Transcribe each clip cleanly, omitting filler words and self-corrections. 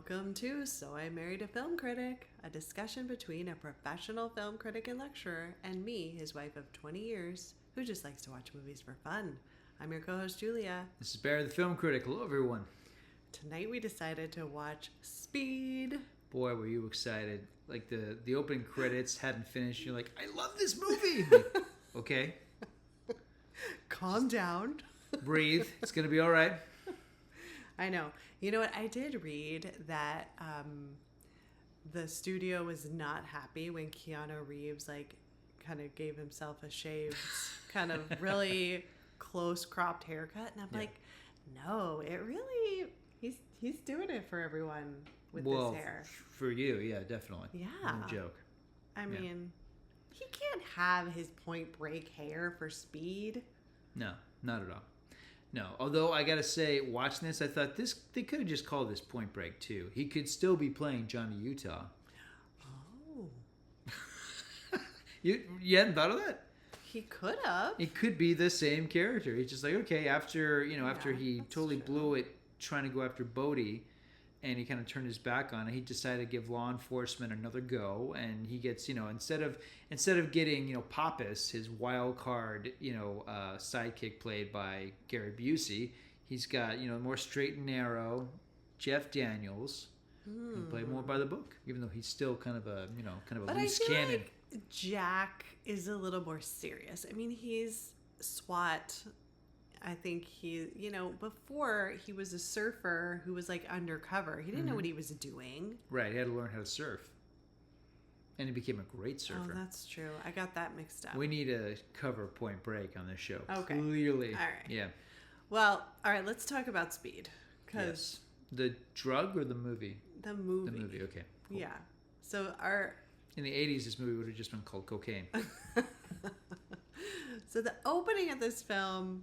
Welcome to So I Married a Film Critic, a discussion between a professional film critic and lecturer and me, his wife of 20 years, who just likes to watch movies for fun. I'm your co-host, Julia. This is Barry the Film Critic. Hello, everyone. Tonight we decided to watch Speed. Boy, were you excited. Like, the opening credits hadn't finished. You're like, I love this movie. Like, okay. Calm down. Breathe. It's going to be all right. I know. You know what? I did read that the studio was not happy when Keanu Reeves kind of gave himself a shaved, kind of really close cropped haircut, and I'm like, no, it really he's doing it for everyone with this hair. For you, yeah, definitely. Yeah, No joke. I mean, he can't have his Point Break hair for Speed. No, not at all. No, although I gotta say, watching this, I thought they could have just called this Point Break too. He could still be playing Johnny Utah. Oh, you hadn't thought of that? he could have. It could be the same character. He's just like, okay, after he totally blew it trying to go after Bodhi, and he kind of turned his back on it, he decided to give law enforcement another go, and he gets, instead of getting, Pappas, his wild card, sidekick played by Gary Busey, he's got, more straight and narrow Jeff Daniels, who played more by the book, even though he's still kind of a loose cannon. Like Jack is a little more serious. I mean, he's SWAT. I think he, before he was a surfer who was undercover. He didn't know what he was doing. Right, he had to learn how to surf. And he became a great surfer. Oh, that's true. I got that mixed up. We need to cover Point Break on this show. Okay. Clearly. All right. Yeah. Well, all right, let's talk about Speed. Yes. The drug or the movie? The movie. The movie, okay. Cool. Yeah. So in the 80s, this movie would have just been called Cocaine. So the opening of this film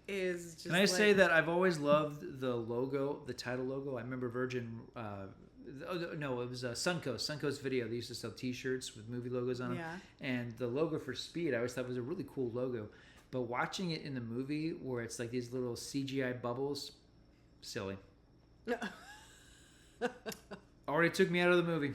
is just. Can I say that I've always loved the logo, the title logo? I remember Virgin. It was Suncoast. Suncoast Video. They used to sell T-shirts with movie logos on them. Yeah. And the logo for Speed, I always thought was a really cool logo. But watching it in the movie, where it's like these little CGI bubbles, silly. Already took me out of the movie.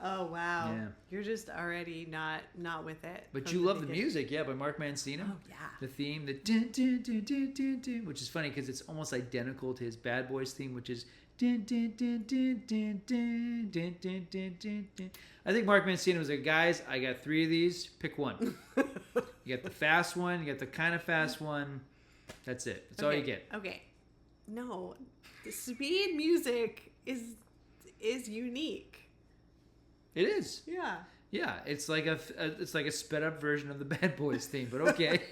Oh wow! Yeah. You're just already not with it. But you love the music, yeah, by Mark Mancino. Oh yeah. The theme, the dun, dun, dun, dun, dun, dun, which is funny because it's almost identical to his Bad Boys theme, which is dun, dun, dun, dun, dun, dun, dun, dun, dun, dun, dun. I think Mark Mancino was like, guys, I got 3 of these. Pick one. You got the fast one. You got the kind of fast one. That's it. That's all you get. Okay. No, the Speed music is unique. It is. Yeah. Yeah, it's like a sped up version of the Bad Boys theme, but okay.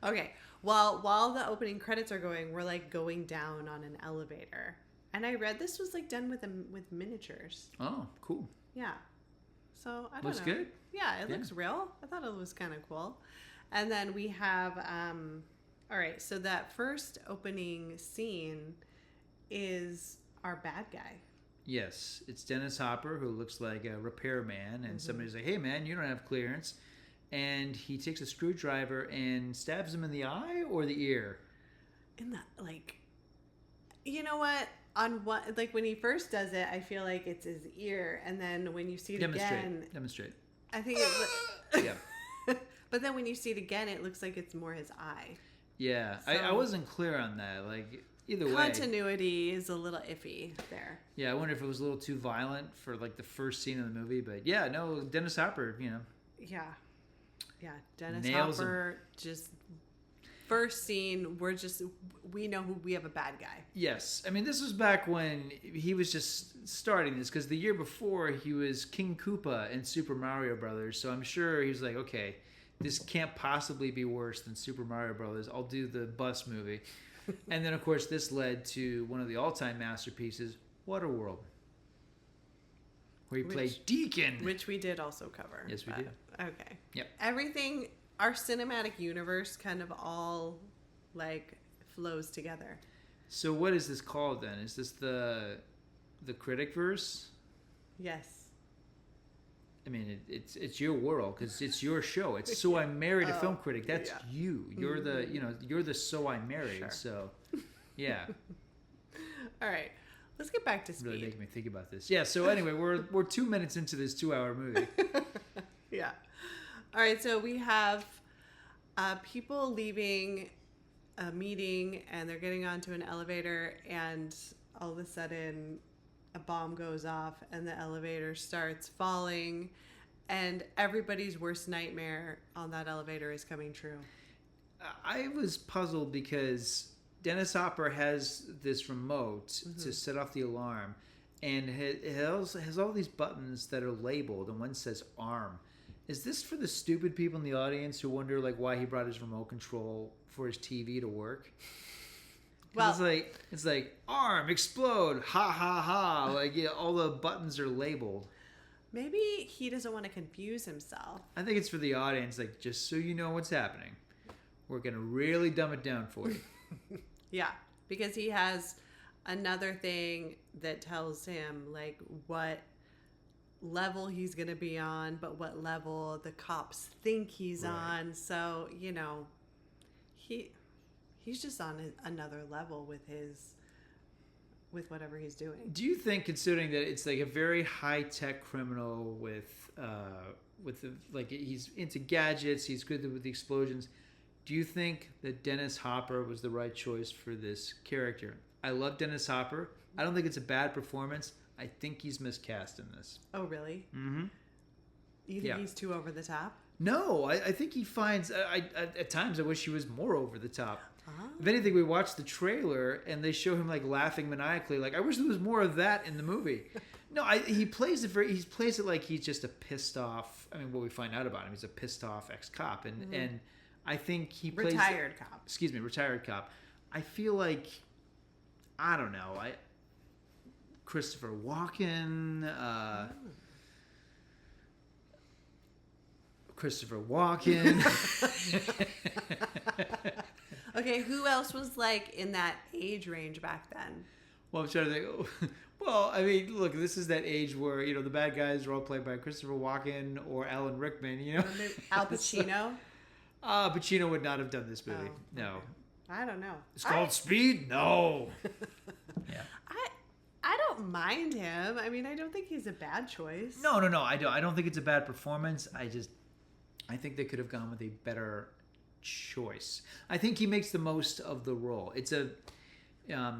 Okay. Well, while the opening credits are going, we're going down on an elevator, and I read this was done with miniatures. Oh, cool. Yeah. So I don't Looks know. good. Yeah, it looks real. I thought it was kind of cool. And then we have all right. So that first opening scene is our bad guy. Yes, it's Dennis Hopper, who looks like a repairman, and somebody's like, hey man, you don't have clearance. And he takes a screwdriver and stabs him in the eye or the ear? In the, you know what? On what, when he first does it, I feel like it's his ear. And then when you see it again. Demonstrate. I think it, Yeah. But then when you see it again, it looks like it's more his eye. Yeah, So, I wasn't clear on that. Either way. Continuity is a little iffy there. Yeah, I wonder if it was a little too violent for the first scene of the movie. But yeah, no, Dennis Hopper, Yeah. Yeah. Dennis Nails Hopper, just first scene, we know we have a bad guy. Yes. I mean, this was back when he was just starting this, because the year before he was King Koopa in Super Mario Brothers. So I'm sure he was like, okay, this can't possibly be worse than Super Mario Brothers. I'll do the bus movie. And then, of course, this led to one of the all-time masterpieces, Waterworld, where he played Deacon. Which we did also cover. Yes, we did. Okay. Yep. Everything, our cinematic universe kind of all, flows together. So what is this called, then? Is this the Critic verse? Yes. I mean, it's your world because it's your show. It's So I Married a Film Critic. That's you. You're the So I Married. Sure. So, yeah. All right. Let's get back to Speed. Really making me think about this. Yeah. So anyway, we're 2 minutes into this 2-hour movie. Yeah. All right. So we have people leaving a meeting and they're getting onto an elevator, and all of a sudden a bomb goes off and the elevator starts falling, and everybody's worst nightmare on that elevator is coming true. I was puzzled because Dennis Hopper has this remote to set off the alarm, and it has all these buttons that are labeled, and one says arm. Is this for the stupid people in the audience who wonder like why he brought his remote control for his TV to work? Well, it's like arm, explode, ha ha ha. Like, yeah, all the buttons are labeled. Maybe he doesn't want to confuse himself. I think it's for the audience, like, just so you know what's happening. We're going to really dumb it down for you. Yeah, because he has another thing that tells him, like, what level he's going to be on, but what level the cops think he's on. So, you know, he's just on another level with whatever he's doing. Do you think, considering that it's like a very high-tech criminal with like he's into gadgets, he's good with the explosions, do you think that Dennis Hopper was the right choice for this character? I love Dennis Hopper. I don't think it's a bad performance. I think he's miscast in this. Oh, really? Mm-hmm. You think he's too over the top? No, I think he finds... at times, I wish he was more over the top. Uh-huh. If anything, we watch the trailer, and they show him, like, laughing maniacally. Like, I wish there was more of that in the movie. No, he plays it like he's just a pissed off... I mean, what we find out about him, he's a pissed off ex-cop. And I think he plays... Retired cop. Excuse me, retired cop. I feel like... I don't know. Christopher Walken... Christopher Walken. Okay, who else was like in that age range back then? Well, I'm trying to think. Well, I mean, look, this is that age where, you know, the bad guys are all played by Christopher Walken or Alan Rickman, you know? Al Pacino? Pacino would not have done this movie. No. Okay. I don't know. It's called Speed? No. Yeah. I don't mind him. I mean, I don't think he's a bad choice. No. I don't think it's a bad performance. I think they could have gone with a better choice. I think he makes the most of the role. It's a, yeah.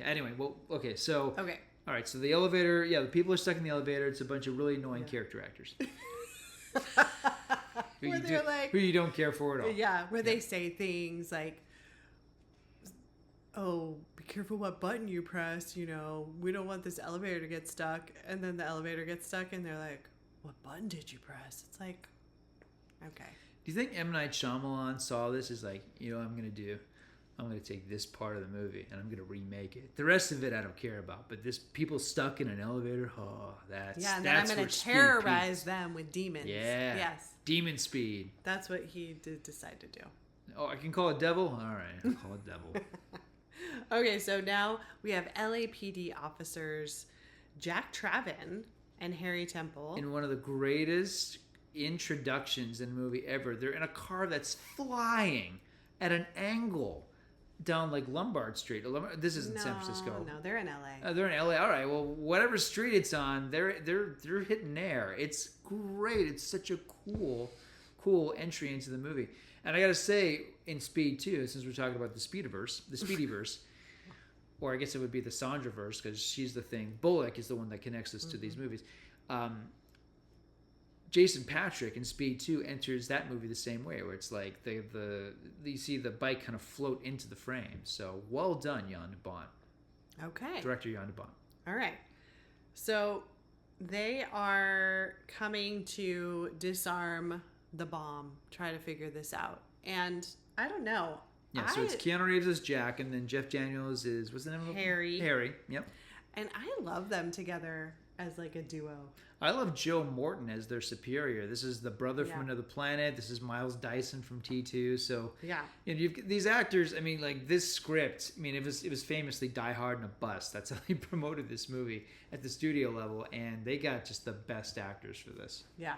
Anyway, well, okay. So, okay. All right. So the elevator. Yeah, the people are stuck in the elevator. It's a bunch of really annoying character actors. who you don't care for at all. Yeah, where they say things like, "Oh, be careful what button you press. You know, we don't want this elevator to get stuck." And then the elevator gets stuck, and they're like, "What button did you press?" It's like, okay. Do you think M. Night Shyamalan saw this as like, you know what I'm going to do? I'm going to take this part of the movie and I'm going to remake it. The rest of it I don't care about. But this people stuck in an elevator, and then I'm going to terrorize them with demons. Yeah. Yes. Demon speed. That's what he did decide to do. Oh, I can call it devil? All right, I'll call it devil. Okay, so now we have LAPD officers Jack Traven and Harry Temple. In one of the greatest introductions in a movie ever, they're in a car that's flying at an angle down like Lombard Street. This isn't San Francisco. No, they're in LA. They're in LA. All right. Well, whatever street it's on, they're hitting air. It's great. It's such a cool entry into the movie. And I got to say, in Speed 2, since we're talking about the Speedyverse, or I guess it would be the Sandraverse because she's the thing. Bullock is the one that connects us to these movies. Jason Patric in Speed 2 enters that movie the same way, where it's like you see the bike kind of float into the frame. So well done, Jan de Bont. Okay. Director Jan de Bont. All right. So they are coming to disarm the bomb, try to figure this out. And I don't know. Yeah, so it's Keanu Reeves as Jack, and then Jeff Daniels is, what's the name of him? Harry, yep. And I love them together as like a duo. I love Joe Morton as their superior. This is the brother from another planet. This is Miles Dyson from T2. So yeah, you know, these actors. I mean, like this script. I mean, it was famously Die Hard in a Bus. That's how they promoted this movie at the studio level, and they got just the best actors for this. Yeah.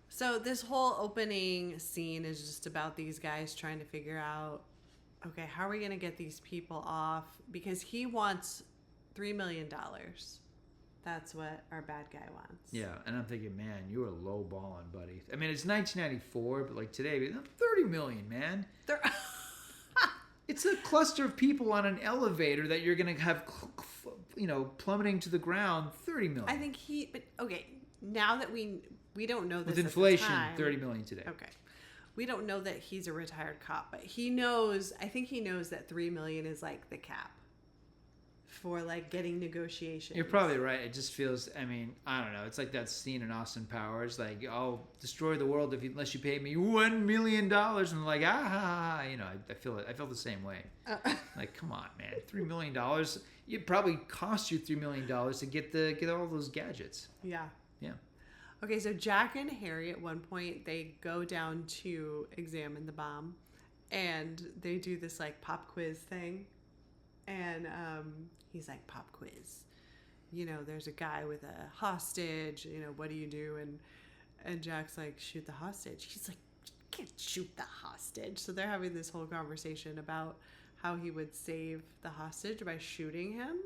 So this whole opening scene is just about these guys trying to figure out okay, how are we going to get these people off? Because he wants $3 million. That's what our bad guy wants. Yeah, and I'm thinking, man, you are low balling, buddy. I mean, it's 1994, but like today, $30 million, man. It's a cluster of people on an elevator that you're going to have, plummeting to the ground. $30 million. I think but okay, now that we don't know this with inflation, $30 million today. Okay. We don't know that he's a retired cop, but he knows, I think he knows that $3 million is like the cap for like getting negotiations. You're probably right. It just feels, I mean, I don't know. It's like that scene in Austin Powers, like, I'll destroy the world unless you pay me $1 million. And I'm like, I feel it. I feel the same way. Like, come on, man. $3 million. It probably cost you $3 million to get all those gadgets. Yeah. Yeah. Okay, so Jack and Harry at one point, they go down to examine the bomb, and they do this like pop quiz thing. And he's like, pop quiz. There's a guy with a hostage. What do you do? And Jack's like, shoot the hostage. He's like, you can't shoot the hostage. So they're having this whole conversation about how he would save the hostage by shooting him.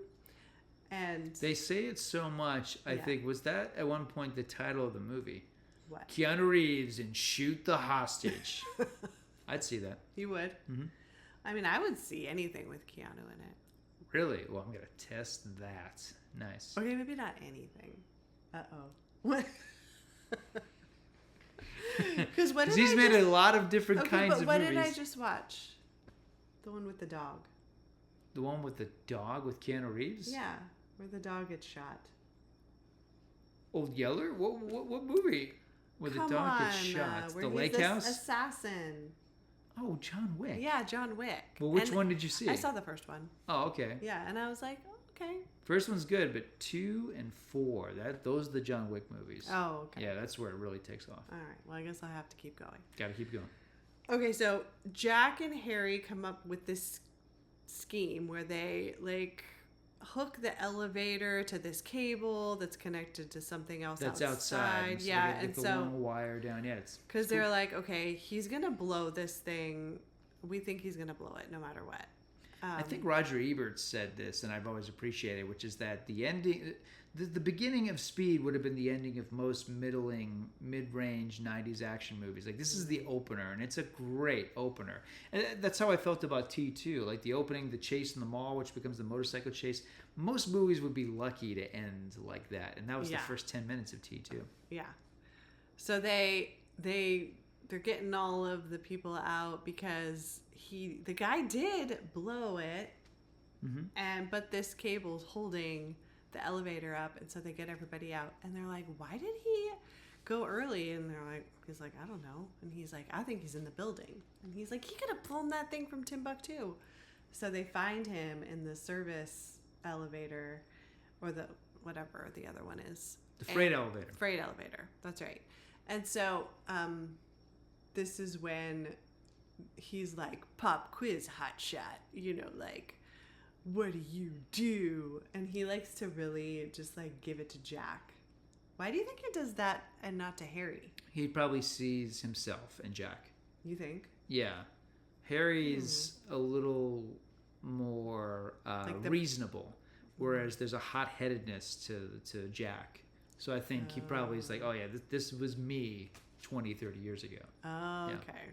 And they say it so much. I think, was that at one point the title of the movie? What? Keanu Reeves and Shoot the Hostage. I'd see that. You would? Mm-hmm. I mean, I would see anything with Keanu in it. Really? Well, I'm going to test that. Nice. Okay, maybe not anything. Uh-oh. What? Because he's made a lot of different kinds of movies. What did I just watch? The one with the dog. The one with the dog with Keanu Reeves? Yeah, where the dog gets shot. Old Yeller? What movie? Where the dog gets shot? The Lake House? Assassin. Oh, John Wick. Yeah, John Wick. Well, which one did you see? I saw the first one. Oh, okay. Yeah, and I was like, okay. First one's good, but 2 and 4, those are the John Wick movies. Oh, okay. Yeah, that's where it really takes off. All right. Well, I guess I'll have to keep going. Got to keep going. Okay, so Jack and Harry come up with this scheme where they like hook the elevator to this cable that's connected to something else that's outside. So yeah, and so the long wire down. Yeah, it's because they're like, okay, he's gonna blow this thing. We think he's gonna blow it no matter what. I think Roger Ebert said this, and I've always appreciated, which is that the ending, the beginning of Speed would have been the ending of most mid-range 90s action movies. Like, this is the opener, and it's a great opener. And that's how I felt about T2. Like, the opening, the chase in the mall, which becomes the motorcycle chase. Most movies would be lucky to end like that, and that was the first 10 minutes of T2. Yeah. So they're getting all of the people out because the guy did blow it, but this cable's holding the elevator up, and so they get everybody out, and they're like, why did he go early? And he's like, I don't know. And he's like, I think he's in the building. And he's like, he could have blown that thing from Timbuktu. So they find him in the service elevator, or whatever the other one is. The freight elevator. Freight elevator. That's right. And so this is when he's like, pop quiz hotshot, like, what do you do? And he likes to really just like give it to Jack. Why do you think he does that and not to Harry? He probably sees himself in Jack. You think? Yeah. Harry's a little more reasonable, whereas there's a hot-headedness to Jack. So I think he probably is like, oh yeah, this was me 20, 30 years ago. Oh, okay.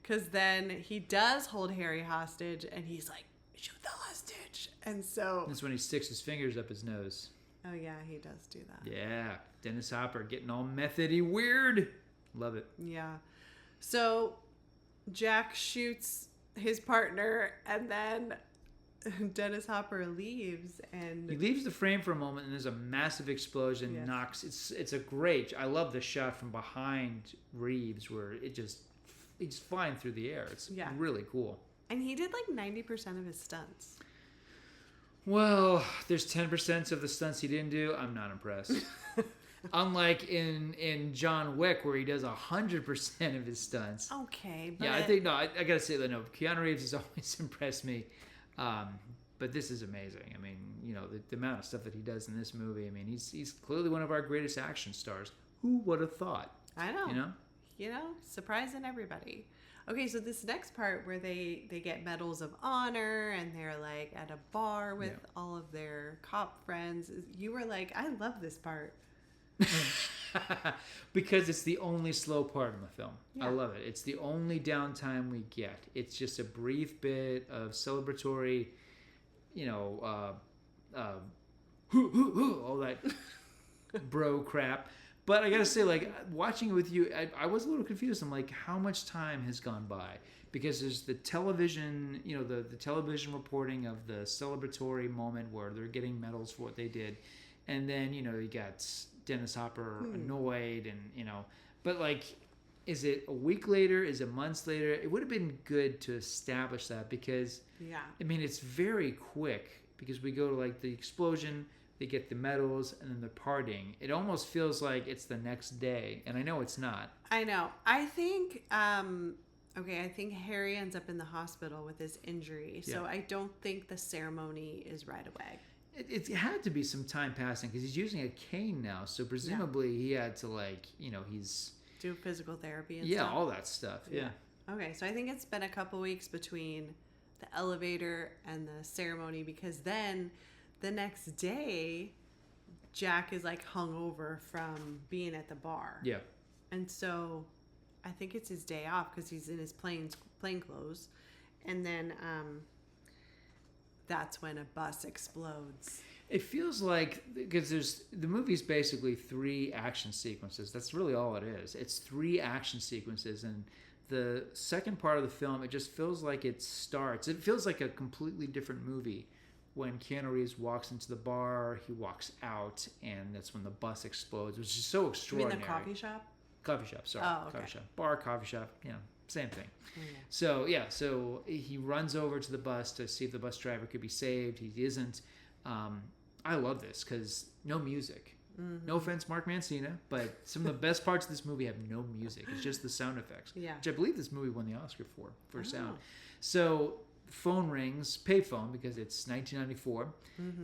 Because then he does hold Harry hostage, and he's like, shoot the hostage. And so that's when he sticks his fingers up his nose. Oh yeah, he does do that. Yeah, Dennis Hopper getting all methody weird. Love it. Yeah. So Jack shoots his partner, and then Dennis Hopper leaves, and he leaves the frame for a moment, and there's a massive explosion. Yes. Knocks. It's a great. I love the shot from behind Reeves where he's flying through the air. It's really cool. And he did like 90% of his stunts. Well, there's 10% of the stunts he didn't do. I'm not impressed. Unlike in John Wick, where he does 100% of his stunts. Okay, but... Yeah, I think, I gotta say that, no, Keanu Reeves has always impressed me. But this is amazing. I mean, the amount of stuff that he does in this movie. I mean, he's clearly one of our greatest action stars. Who would have thought? I know. surprising everybody. Okay, so this next part where they get medals of honor and they're like at a bar with all of their cop friends. You were like, I love this part. Because it's the only slow part in the film. Yeah. I love it. It's the only downtime we get. It's just a brief bit of celebratory, all that bro crap. But I gotta say, like, watching it with you, I was a little confused. I'm like, how much time has gone by? Because there's the television, the television reporting of the celebratory moment where they're getting medals for what they did. And then, you got Dennis Hopper annoyed and, but like, is it a week later? Is it months later? It would have been good to establish that because, it's very quick because we go to like the explosion, they get the medals, and then they're partying. It almost feels like it's the next day, and I know it's not. I know. I think, I think Harry ends up in the hospital with his injury, so I don't think the ceremony is right away. It had to be some time passing because he's using a cane now, so presumably he had to he's... do physical therapy and stuff. Yeah, all that stuff, yeah. Okay, so I think it's been a couple weeks between the elevator and the ceremony because then... the next day, Jack is like hungover from being at the bar. Yeah. And so I think it's his day off because he's in his plain clothes. And then that's when a bus explodes. It feels like, because the movie's basically 3 action sequences. That's really all it is. It's 3 action sequences. And the second part of the film, it just feels like it feels like a completely different movie. When Keanu Reeves walks into the bar, he walks out, and that's when the bus explodes, which is so extraordinary. You mean the coffee shop? Coffee shop, sorry. Oh, okay. Coffee shop. Bar, coffee shop, same thing. Oh, yeah. So he runs over to the bus to see if the bus driver could be saved. He isn't. I love this because no music. Mm-hmm. No offense, Mark Mancina, but some of the best parts of this movie have no music. It's just the sound effects. Yeah. Which I believe this movie won the Oscar for sound. So... phone rings, payphone, because it's 1994,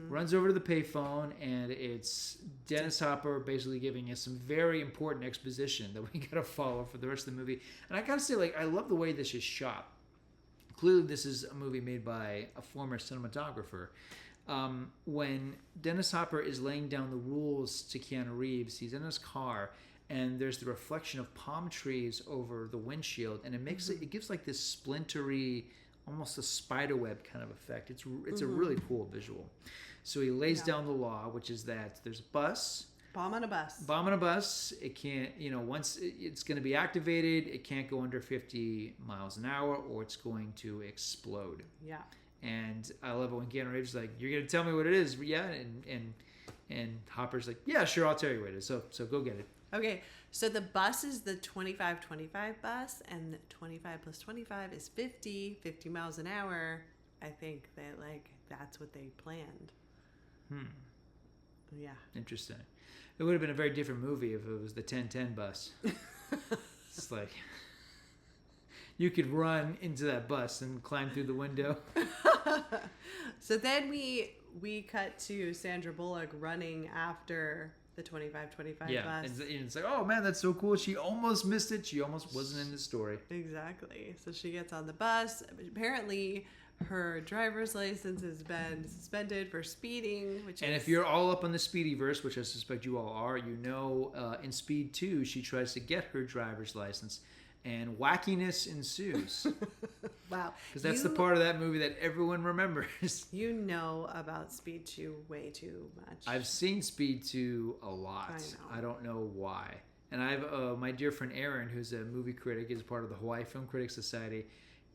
runs over to the payphone, and it's Dennis Hopper basically giving us some very important exposition that we gotta follow for the rest of the movie. And I gotta say, like, I love the way this is shot. Clearly this is a movie made by a former cinematographer. When Dennis Hopper is laying down the rules to Keanu Reeves, he's in his car, and there's the reflection of palm trees over the windshield, and it makes it gives like this splintery, almost a spider web kind of effect. It's a really cool visual. So he lays down the law, which is that there's a bus. Bomb on a bus. Bomb on a bus. It can't, once it's going to be activated, it can't go under 50 miles an hour or it's going to explode. Yeah. And I love it when Keanu Reeves is like, you're going to tell me what it is? Yeah. And Hopper's like, yeah, sure, I'll tell you what it is. So go get it. Okay, so the bus is the 25-25 bus, and 25 plus 25 is 50 miles an hour. I think that, that's what they planned. Yeah. Interesting. It would have been a very different movie if it was the 10-10 bus. It's like, you could run into that bus and climb through the window. So then we cut to Sandra Bullock running after... the 25-25 bus. And it's like, oh man, that's so cool. She almost missed it. She almost wasn't in the story. Exactly. So she gets on the bus. Apparently, her driver's license has been suspended for speeding. If you're all up on the Speedyverse, which I suspect you all are, in Speed 2, she tries to get her driver's license. And wackiness ensues. Wow. Because that's the part of that movie that everyone remembers. You know about Speed 2 way too much. I've seen Speed 2 a lot. I know. I don't know why. And I have my dear friend Aaron, who's a movie critic, is part of the Hawaii Film Critics Society.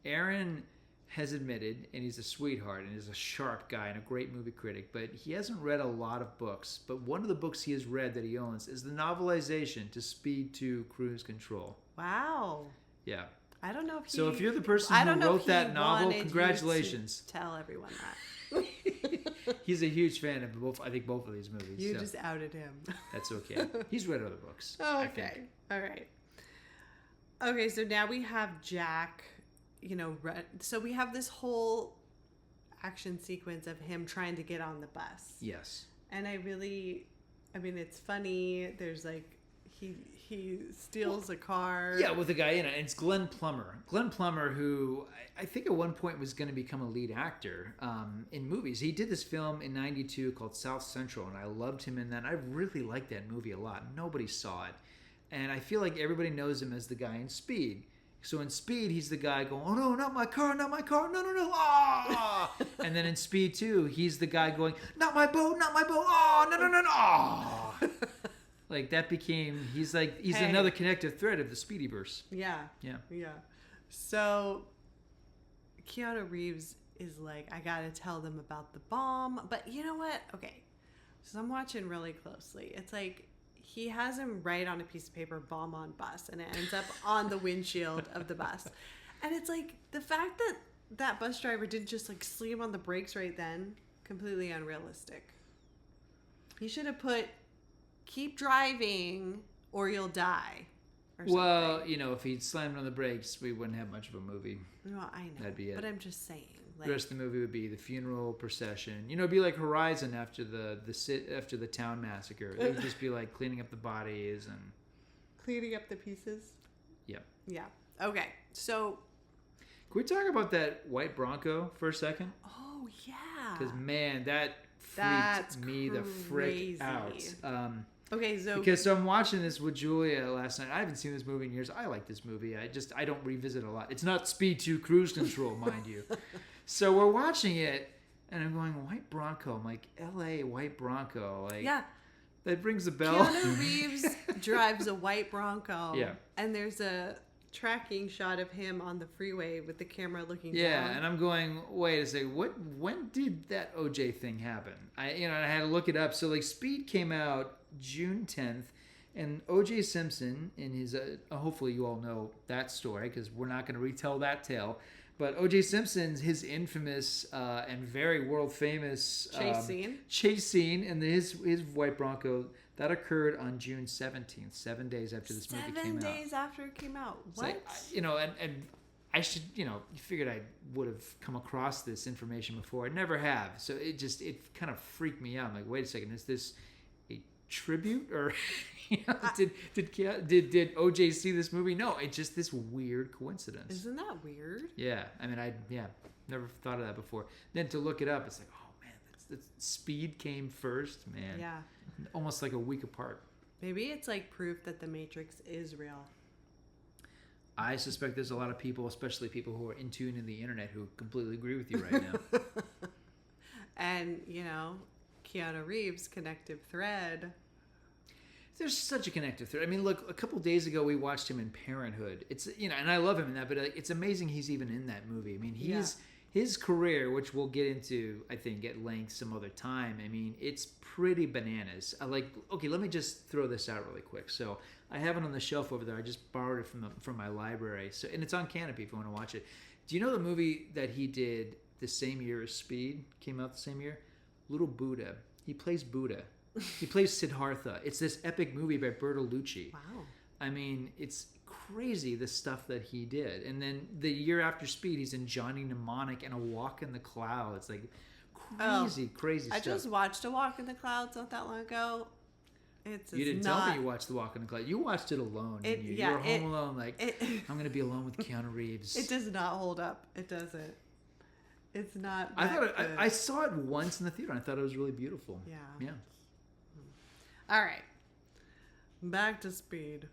Aaron has admitted, and he's a sweetheart, and he's a sharp guy and a great movie critic, but he hasn't read a lot of books. But one of the books he has read that he owns is the novelization to Speed 2 Cruise Control. Wow. Yeah. I don't know if So if you're the person who wrote that novel, congratulations. Tell everyone that. He's a huge fan of both of these movies. You just outed him. That's okay. He's read other books. Oh, okay. All right. Okay, so now we have Jack, so we have this whole action sequence of him trying to get on the bus. Yes. And it's funny. There's he steals a car. Yeah, with a guy in it. And it's Glenn Plummer. Glenn Plummer, who I think at one point was going to become a lead actor in movies. He did this film in '92 called South Central, and I loved him in that. I really liked that movie a lot. Nobody saw it. And I feel like everybody knows him as the guy in Speed. So in Speed, he's the guy going, "Oh no, not my car, no, no, ah!" And then in Speed 2, he's the guy going, "Not my boat, oh, no, ah!" Like that became, he's another connective thread of the Speedyverse. Yeah. So Keanu Reeves is like, I gotta tell them about the bomb. But you know what? Okay. So I'm watching really closely. It's like, he has him write on a piece of paper, bomb on bus, and it ends up on the windshield of the bus. And it's like, the fact that that bus driver didn't just like slam on the brakes right then, completely unrealistic. He should have put, keep driving or you'll die. Or well, something. you know, if he'd slammed on the brakes, we wouldn't have much of a movie. Well, I know. That'd be it. But I'm just saying. Like, the rest of the movie would be the funeral procession. You know, it'd be like Horizon after the town massacre. It would just be like cleaning up the bodies and cleaning up the pieces. Yeah. Yeah. Okay. So, can we talk about that white Bronco for a second? Oh yeah. Because man, that freaked me the frick out. Okay, so because I'm watching this with Julia last night. I haven't seen this movie in years. I like this movie. I don't revisit a lot. It's not Speed 2 Cruise Control, mind you. So we're watching it, and I'm going, white Bronco. I'm like, L.A. white Bronco. Like, yeah, that rings a bell. Keanu Reeves drives a white Bronco. Yeah, and there's a tracking shot of him on the freeway with the camera looking down. Yeah, and I'm going, wait a second, when did that OJ thing happen? I had to look it up. So like Speed came out June 10th, and OJ Simpson in his hopefully you all know that story because we're not going to retell that tale. But OJ Simpson's his infamous and very world famous chase scene in his white Bronco that occurred on June 17th, 7 days after this movie came out. 7 days after it came out. What? Like, and I should, you figured I would have come across this information before. I never have. So it kind of freaked me out. I'm like, wait a second, is this a tribute or did OJ see this movie? No, it's just this weird coincidence. Isn't that weird? Yeah, I mean, never thought of that before. Then to look it up, it's like, oh man, that's Speed came first, man. Yeah, almost like a week apart. Maybe it's like proof that the Matrix is real. I suspect there's a lot of people, especially people who are in tune in the internet, who completely agree with you right now. And Keanu Reeves' connective thread. There's such a connective thread. I mean, look, a couple days ago we watched him in Parenthood. It's and I love him in that, but it's amazing he's even in that movie. I mean, his career, which we'll get into, I think, at length some other time. I mean, it's pretty bananas. Okay, let me just throw this out really quick. So I have it on the shelf over there. I just borrowed it from my library. So and it's on Canopy if you want to watch it. Do you know the movie that he did the same year as Speed came out the same year? Little Buddha. He plays Buddha. He plays Siddhartha. It's this epic movie by Bertolucci. Wow. I mean, it's crazy the stuff that he did. And then the year after Speed, he's in Johnny Mnemonic and A Walk in the Clouds. Like crazy stuff. I just watched A Walk in the Clouds not that long ago. You didn't tell me you watched The Walk in the Clouds. You watched it alone. You were home alone like, I'm going to be alone with Keanu Reeves. It does not hold up. It doesn't. It's not. I saw it once in the theater. I thought it was really beautiful. Yeah. All right. Back to Speed.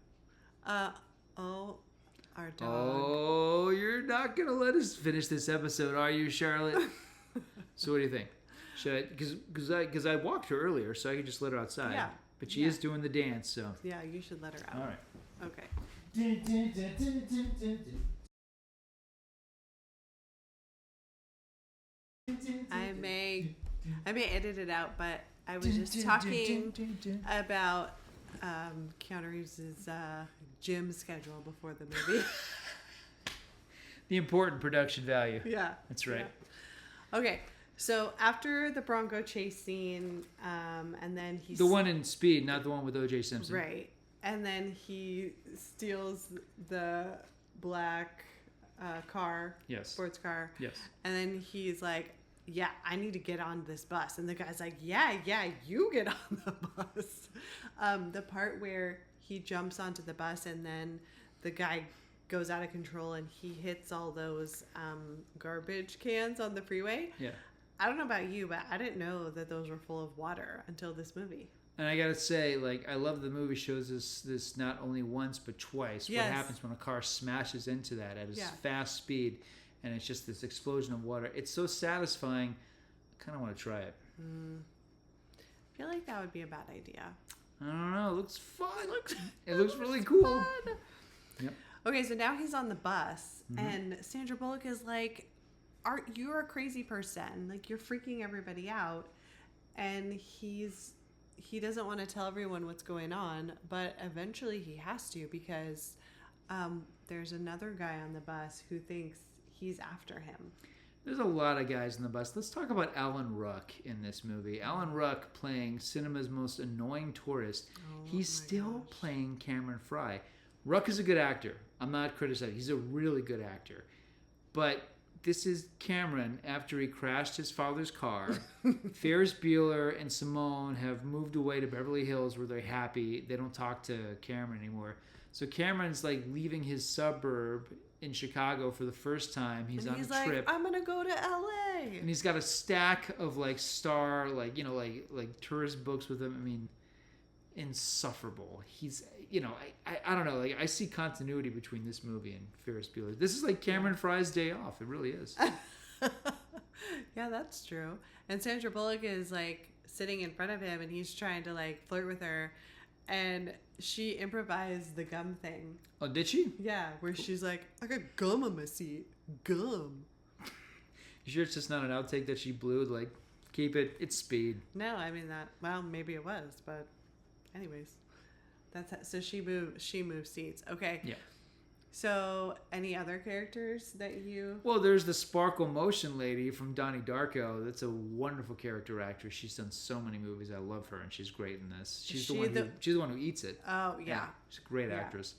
Our dog. Oh, you're not going to let us finish this episode, are you, Charlotte? So what do you think? Should I? Because I walked her earlier, so I could just let her outside. Yeah. But she is doing the dance, so. Yeah, you should let her out. All right. Okay. I may edit it out, but I was just talking about Keanu Reeves' gym schedule before the movie. The important production value. Yeah. That's right. Yeah. Okay, so after the Bronco chase scene, and then the one in Speed, not the one with OJ Simpson. Right. And then he steals the black car. Yes. Sports car. Yes. And then he's like, yeah, I need to get on this bus. And the guy's like, yeah, you get on the bus. The part where he jumps onto the bus and then the guy goes out of control and he hits all those garbage cans on the freeway. Yeah. I don't know about you, but I didn't know that those were full of water until this movie. And I gotta say, like, I love the movie shows us this not only once but twice. Yes. What happens when a car smashes into that at a fast speed, and it's just this explosion of water. It's so satisfying. I kind of want to try it. I feel like that would be a bad idea. I don't know. It looks fun. It looks really cool. Fun. Yep. Okay, so now he's on the bus, and Sandra Bullock is like, you're a crazy person. Like, you're freaking everybody out. And he doesn't want to tell everyone what's going on, but eventually he has to because there's another guy on the bus who thinks he's after him. There's a lot of guys in the bus. Let's talk about Alan Ruck in this movie. Alan Ruck playing cinema's most annoying tourist. He's still playing Cameron Fry. Ruck is a good actor. I'm not criticizing. He's a really good actor. But this is Cameron after he crashed his father's car. Ferris Bueller and Simone have moved away to Beverly Hills where they're happy. They don't talk to Cameron anymore. So Cameron's like leaving his suburb in Chicago for the first time. He's on a trip. I'm going to go to LA. And he's got a stack of like star, like, you know, like tourist books with him. I mean, insufferable. He's, you know, I don't know. Like, I see continuity between this movie and Ferris Bueller. This is like Cameron Fry's day off. It really is. Yeah, that's true. And Sandra Bullock is like sitting in front of him and he's trying to like flirt with her. And she improvised the gum thing. Oh, did she? Yeah, where she's like, I got gum on my seat. Gum. You sure it's just not an outtake that she blew? Like, keep it. It's speed. No, I mean that. Well, maybe it was, but anyways, so she moved seats. Okay. Yeah. So, any other characters that you? Well, there's the Sparkle Motion lady from Donnie Darko. That's a wonderful character actress. She's done so many movies. I love her, and she's great in this. She's the one who eats it. Oh yeah. She's a great actress.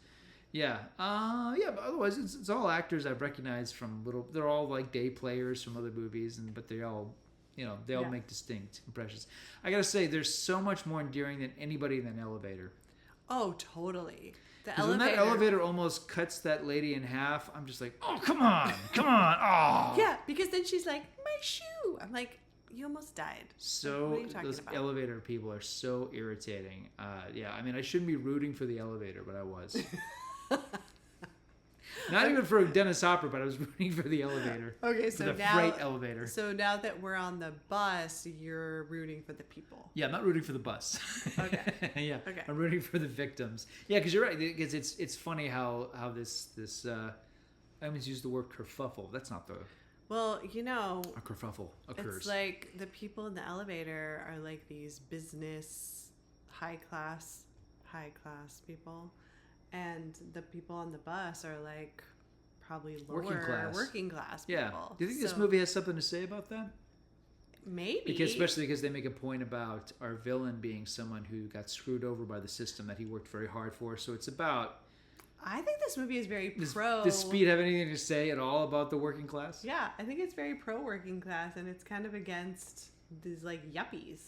Yeah. But otherwise, it's all actors I've recognized from little. They're all like day players from other movies, but they all, they all make distinct impressions. I gotta say, there's so much more endearing than anybody in an elevator. Oh, totally. When that elevator almost cuts that lady in half, I'm just like, oh, come on, oh. Yeah, because then she's like, my shoe. I'm like, you almost died. So what are you talking those about? elevator people are so irritating. I mean, I shouldn't be rooting for the elevator, but I was. Not even for Dennis Hopper, but I was rooting for the elevator. Okay, so the freight elevator. So now that we're on the bus, you're rooting for the people. Yeah, I'm not rooting for the bus. Okay. Yeah. Okay. I'm rooting for the victims. Yeah, because you're right. Because it's funny how this I always use the word kerfuffle. That's not the. Well, a kerfuffle occurs. It's like the people in the elevator are like these business high class people. And the people on the bus are like probably lower working class people. Yeah. Do you think this movie has something to say about that? Maybe. Especially because they make a point about our villain being someone who got screwed over by the system that he worked very hard for. So it's about... I think this movie is very pro... Does Speed have anything to say at all about the working class? Yeah, I think it's very pro working class and it's kind of against these like yuppies.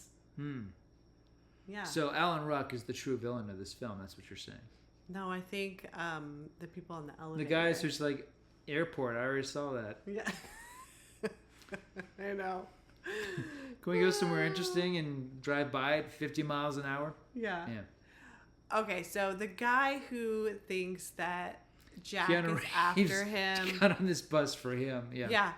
Yeah. So Alan Ruck is the true villain of this film. That's what you're saying. No, I think the people in the elevator. The guys who's like, airport, I already saw that. Yeah. I know. Can we go somewhere interesting and drive by at 50 miles an hour? Yeah. Okay, so the guy who thinks that Jack Keanu is after him. Got on this bus for him. Yeah. Yeah.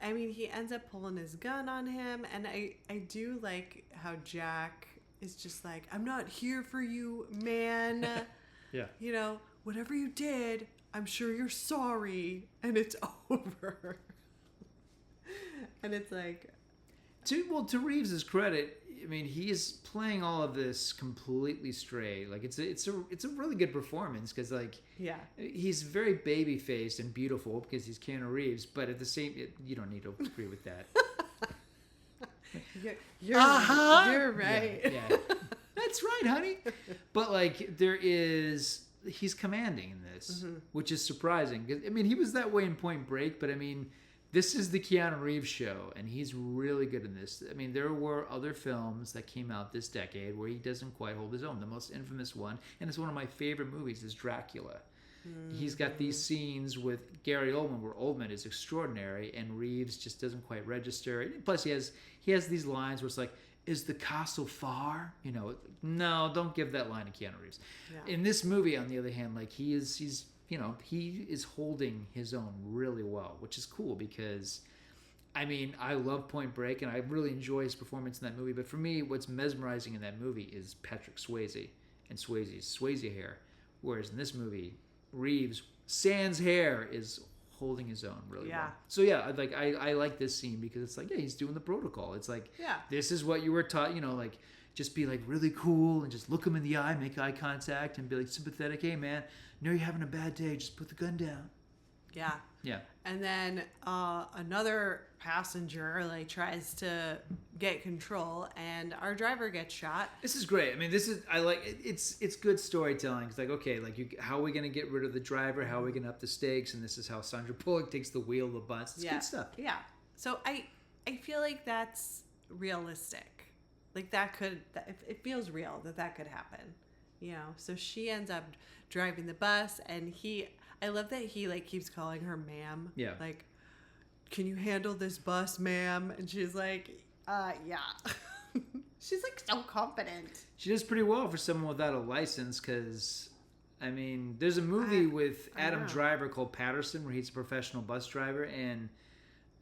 I mean, he ends up pulling his gun on him. And I do like how Jack is just like, I'm not here for you, man. Yeah. Whatever you did, I'm sure you're sorry. And it's over. And it's like... To Reeves' credit, I mean, he is playing all of this completely straight. Like, it's a really good performance because, like... Yeah. He's very baby-faced and beautiful because he's Keanu Reeves, but at the same... You don't need to agree with that. You're right. Yeah. That's right, honey. But like he's commanding in this, which is surprising. I mean, he was that way in Point Break, but I mean, This is the Keanu Reeves show, and he's really good in this. I mean, there were other films that came out this decade where he doesn't quite hold his own. The most infamous one, and it's one of my favorite movies, is Dracula. He's got these scenes with Gary Oldman where Oldman is extraordinary and Reeves just doesn't quite register. Plus, he has these lines where it's like, "Is the castle far?" You know, no, don't give that line to Keanu Reeves. Yeah. In this movie, on the other hand, like he is holding his own really well, which is cool because, I mean, I love Point Break and I really enjoy his performance in that movie. But for me, what's mesmerizing in that movie is Patrick Swayze and Swayze's Swayze hair, whereas in this movie, Reeves sans hair is holding his own really well. So yeah, like I like this scene because it's like, yeah, he's doing the protocol. It's like, this is what you were taught, you know, like just be like really cool and just look him in the eye, make eye contact and be like sympathetic. Hey man, know you're having a bad day, just put the gun down. Yeah. Yeah. And then another passenger like tries to get control, and our driver gets shot. This is great. I mean, I like it. It's good storytelling. It's like, okay, like how are we gonna get rid of the driver? How are we gonna up the stakes? And this is how Sandra Bullock takes the wheel of the bus. It's good stuff. Yeah. So I feel like that's realistic. Like it feels real that could happen. You know. So she ends up driving the bus, and I love that he like keeps calling her ma'am. Yeah. Like, can you handle this bus, ma'am? And she's like, yeah. She's like so confident. She does pretty well for someone without a license because, I mean, there's a movie with Adam Driver called Patterson where he's a professional bus driver. And,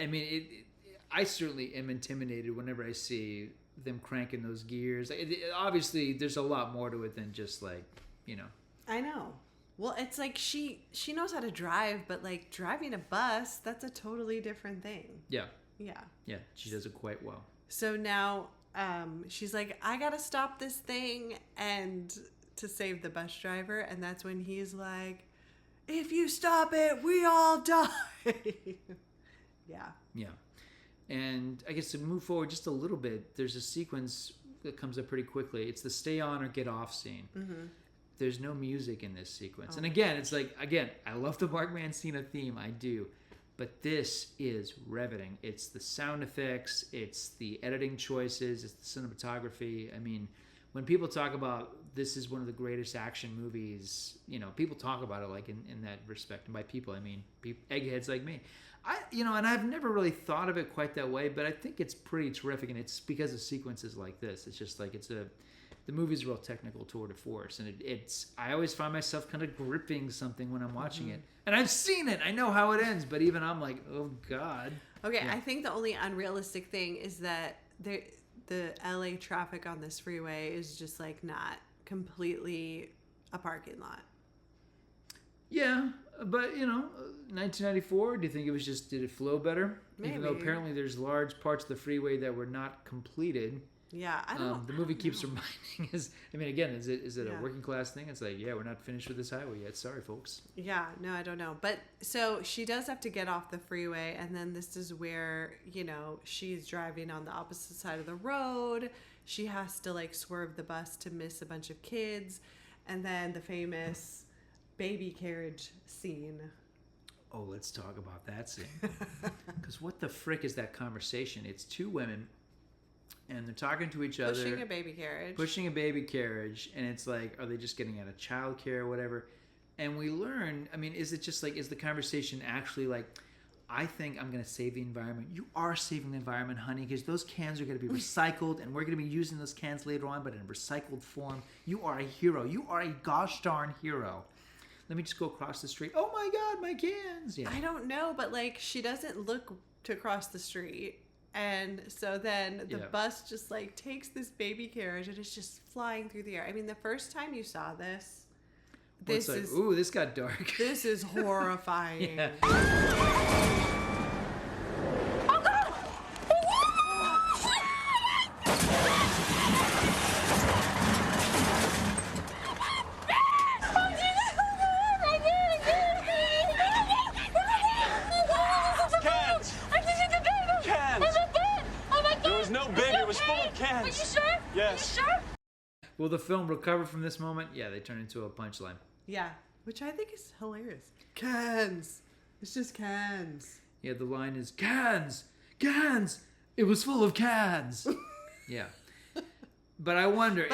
I mean, I certainly am intimidated whenever I see them cranking those gears. Obviously, there's a lot more to it than just like, you know. I know. Well, it's like she knows how to drive, but like driving a bus, that's a totally different thing. Yeah. Yeah. Yeah, she does it quite well. So now she's like, I got to stop this thing and to save the bus driver. And that's when he's like, if you stop it, we all die. Yeah. Yeah. And I guess to move forward just a little bit, there's a sequence that comes up pretty quickly. It's the stay on or get off scene. Mm-hmm. There's no music in this sequence. And again, it's like, I love the Mark Mancina theme. I do. But this is riveting. It's the sound effects. It's the editing choices. It's the cinematography. I mean, when people talk about this is one of the greatest action movies, you know, people talk about it like in that respect. And by people, I mean eggheads like me. And I've never really thought of it quite that way, but I think it's pretty terrific. And it's because of sequences like this. It's just like the movie's a real technical tour de force, and I always find myself kind of gripping something when I'm watching it. And I've seen it. I know how it ends, but even I'm like, oh, God. Okay, yeah. I think the only unrealistic thing is that the LA traffic on this freeway is just like not completely a parking lot. Yeah, but, 1994, do you think did it flow better? Maybe. Even though apparently there's large parts of the freeway that were not completed. Yeah, I don't. The movie keeps reminding us. I mean, again, is it a working class thing? It's like, yeah, we're not finished with this highway yet. Sorry, folks. Yeah, no, I don't know. But so she does have to get off the freeway, and then this is where she's driving on the opposite side of the road. She has to like swerve the bus to miss a bunch of kids, and then the famous baby carriage scene. Oh, let's talk about that scene. Because what the frick is that conversation? It's two women. And they're talking to each other. Pushing a baby carriage. And it's like, are they just getting out of childcare or whatever? And we learn, I mean, is the conversation actually like, I think I'm going to save the environment. You are saving the environment, honey, because those cans are going to be recycled and we're going to be using those cans later on, but in a recycled form. You are a hero. You are a gosh darn hero. Let me just go across the street. Oh my God, my cans. Yeah. I don't know, but like she doesn't look to cross the street. And so then the bus just like takes this baby carriage and it's just flying through the air. I mean, the first time you saw this, ooh, this got dark. This is horrifying. Yes. Are you sure? Will the film recover from this moment? Yeah, they turn into a punchline. Yeah, which I think is hilarious. Cans. It's just cans. Yeah, the line is cans, cans. It was full of cans. Yeah. But I wonder,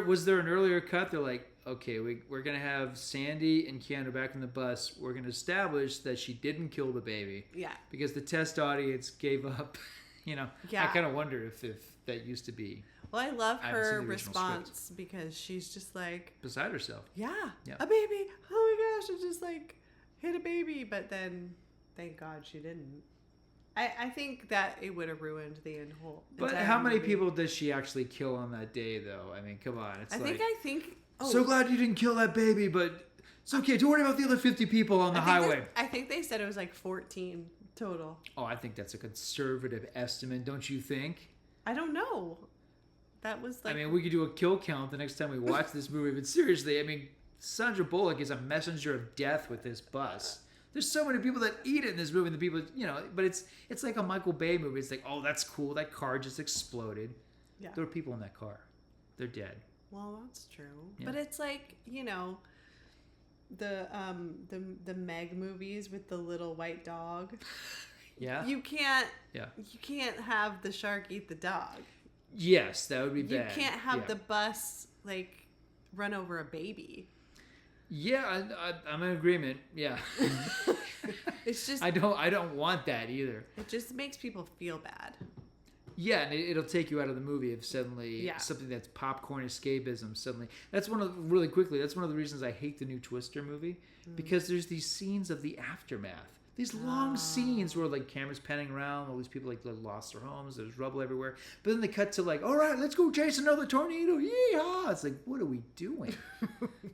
was there an earlier cut? They're like, okay, we're gonna have Sandy and Keanu back in the bus. We're gonna establish that she didn't kill the baby. Yeah. Because the test audience gave up. Yeah. I kind of wonder if that used to be. Well, I love her response because she's just like beside herself. Yeah. A baby. Oh my gosh! It just like hit a baby, but then thank God she didn't. I think that it would have ruined the whole. But how many people does she actually kill on that day, though? I mean, come on. I think. Oh. So glad you didn't kill that baby, but it's okay. Don't worry about the other 50 people on the highway. I think they said it was like 14 total. Oh, I think that's a conservative estimate, don't you think? I don't know. That was like. I mean, we could do a kill count the next time we watch this movie. But seriously, I mean, Sandra Bullock is a messenger of death with this bus. There's so many people that eat it in this movie, and the people, but it's like a Michael Bay movie. It's like, oh, that's cool. That car just exploded. Yeah. There were people in that car. They're dead. Well, that's true. Yeah. But it's like, the Meg movies with the little white dog. Yeah. You can't have the shark eat the dog. Yes, that would be bad. You can't have the bus like run over a baby. Yeah, I'm in agreement. Yeah. It's just I don't want that either. It just makes people feel bad. Yeah, and it'll take you out of the movie if suddenly something that's popcorn escapism suddenly. That's one of the reasons I hate the new Twister movie, because there's these scenes of the aftermath. These long scenes where like cameras panning around, all these people like lost their homes, there's rubble everywhere. But then they cut to like, all right, let's go chase another tornado. Yeehaw! It's like, what are we doing?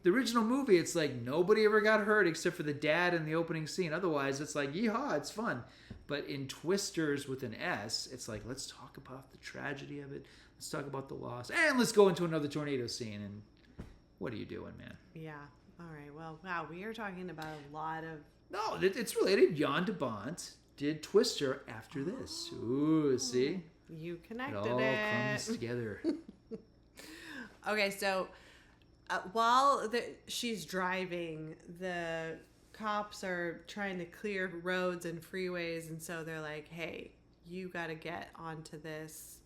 The original movie, it's like nobody ever got hurt except for the dad in the opening scene. Otherwise, it's like, yeehaw, it's fun. But in Twisters with an S, it's like, let's talk about the tragedy of it. Let's talk about the loss. And let's go into another tornado scene. And what are you doing, man? Yeah. All right. Well, wow. We are talking about a lot of... No, it's related. Jan de Bont did Twister after this. Ooh, see? You connected it. It all comes together. Okay, so while she's driving, the cops are trying to clear roads and freeways, and so they're like, hey, you got to get onto this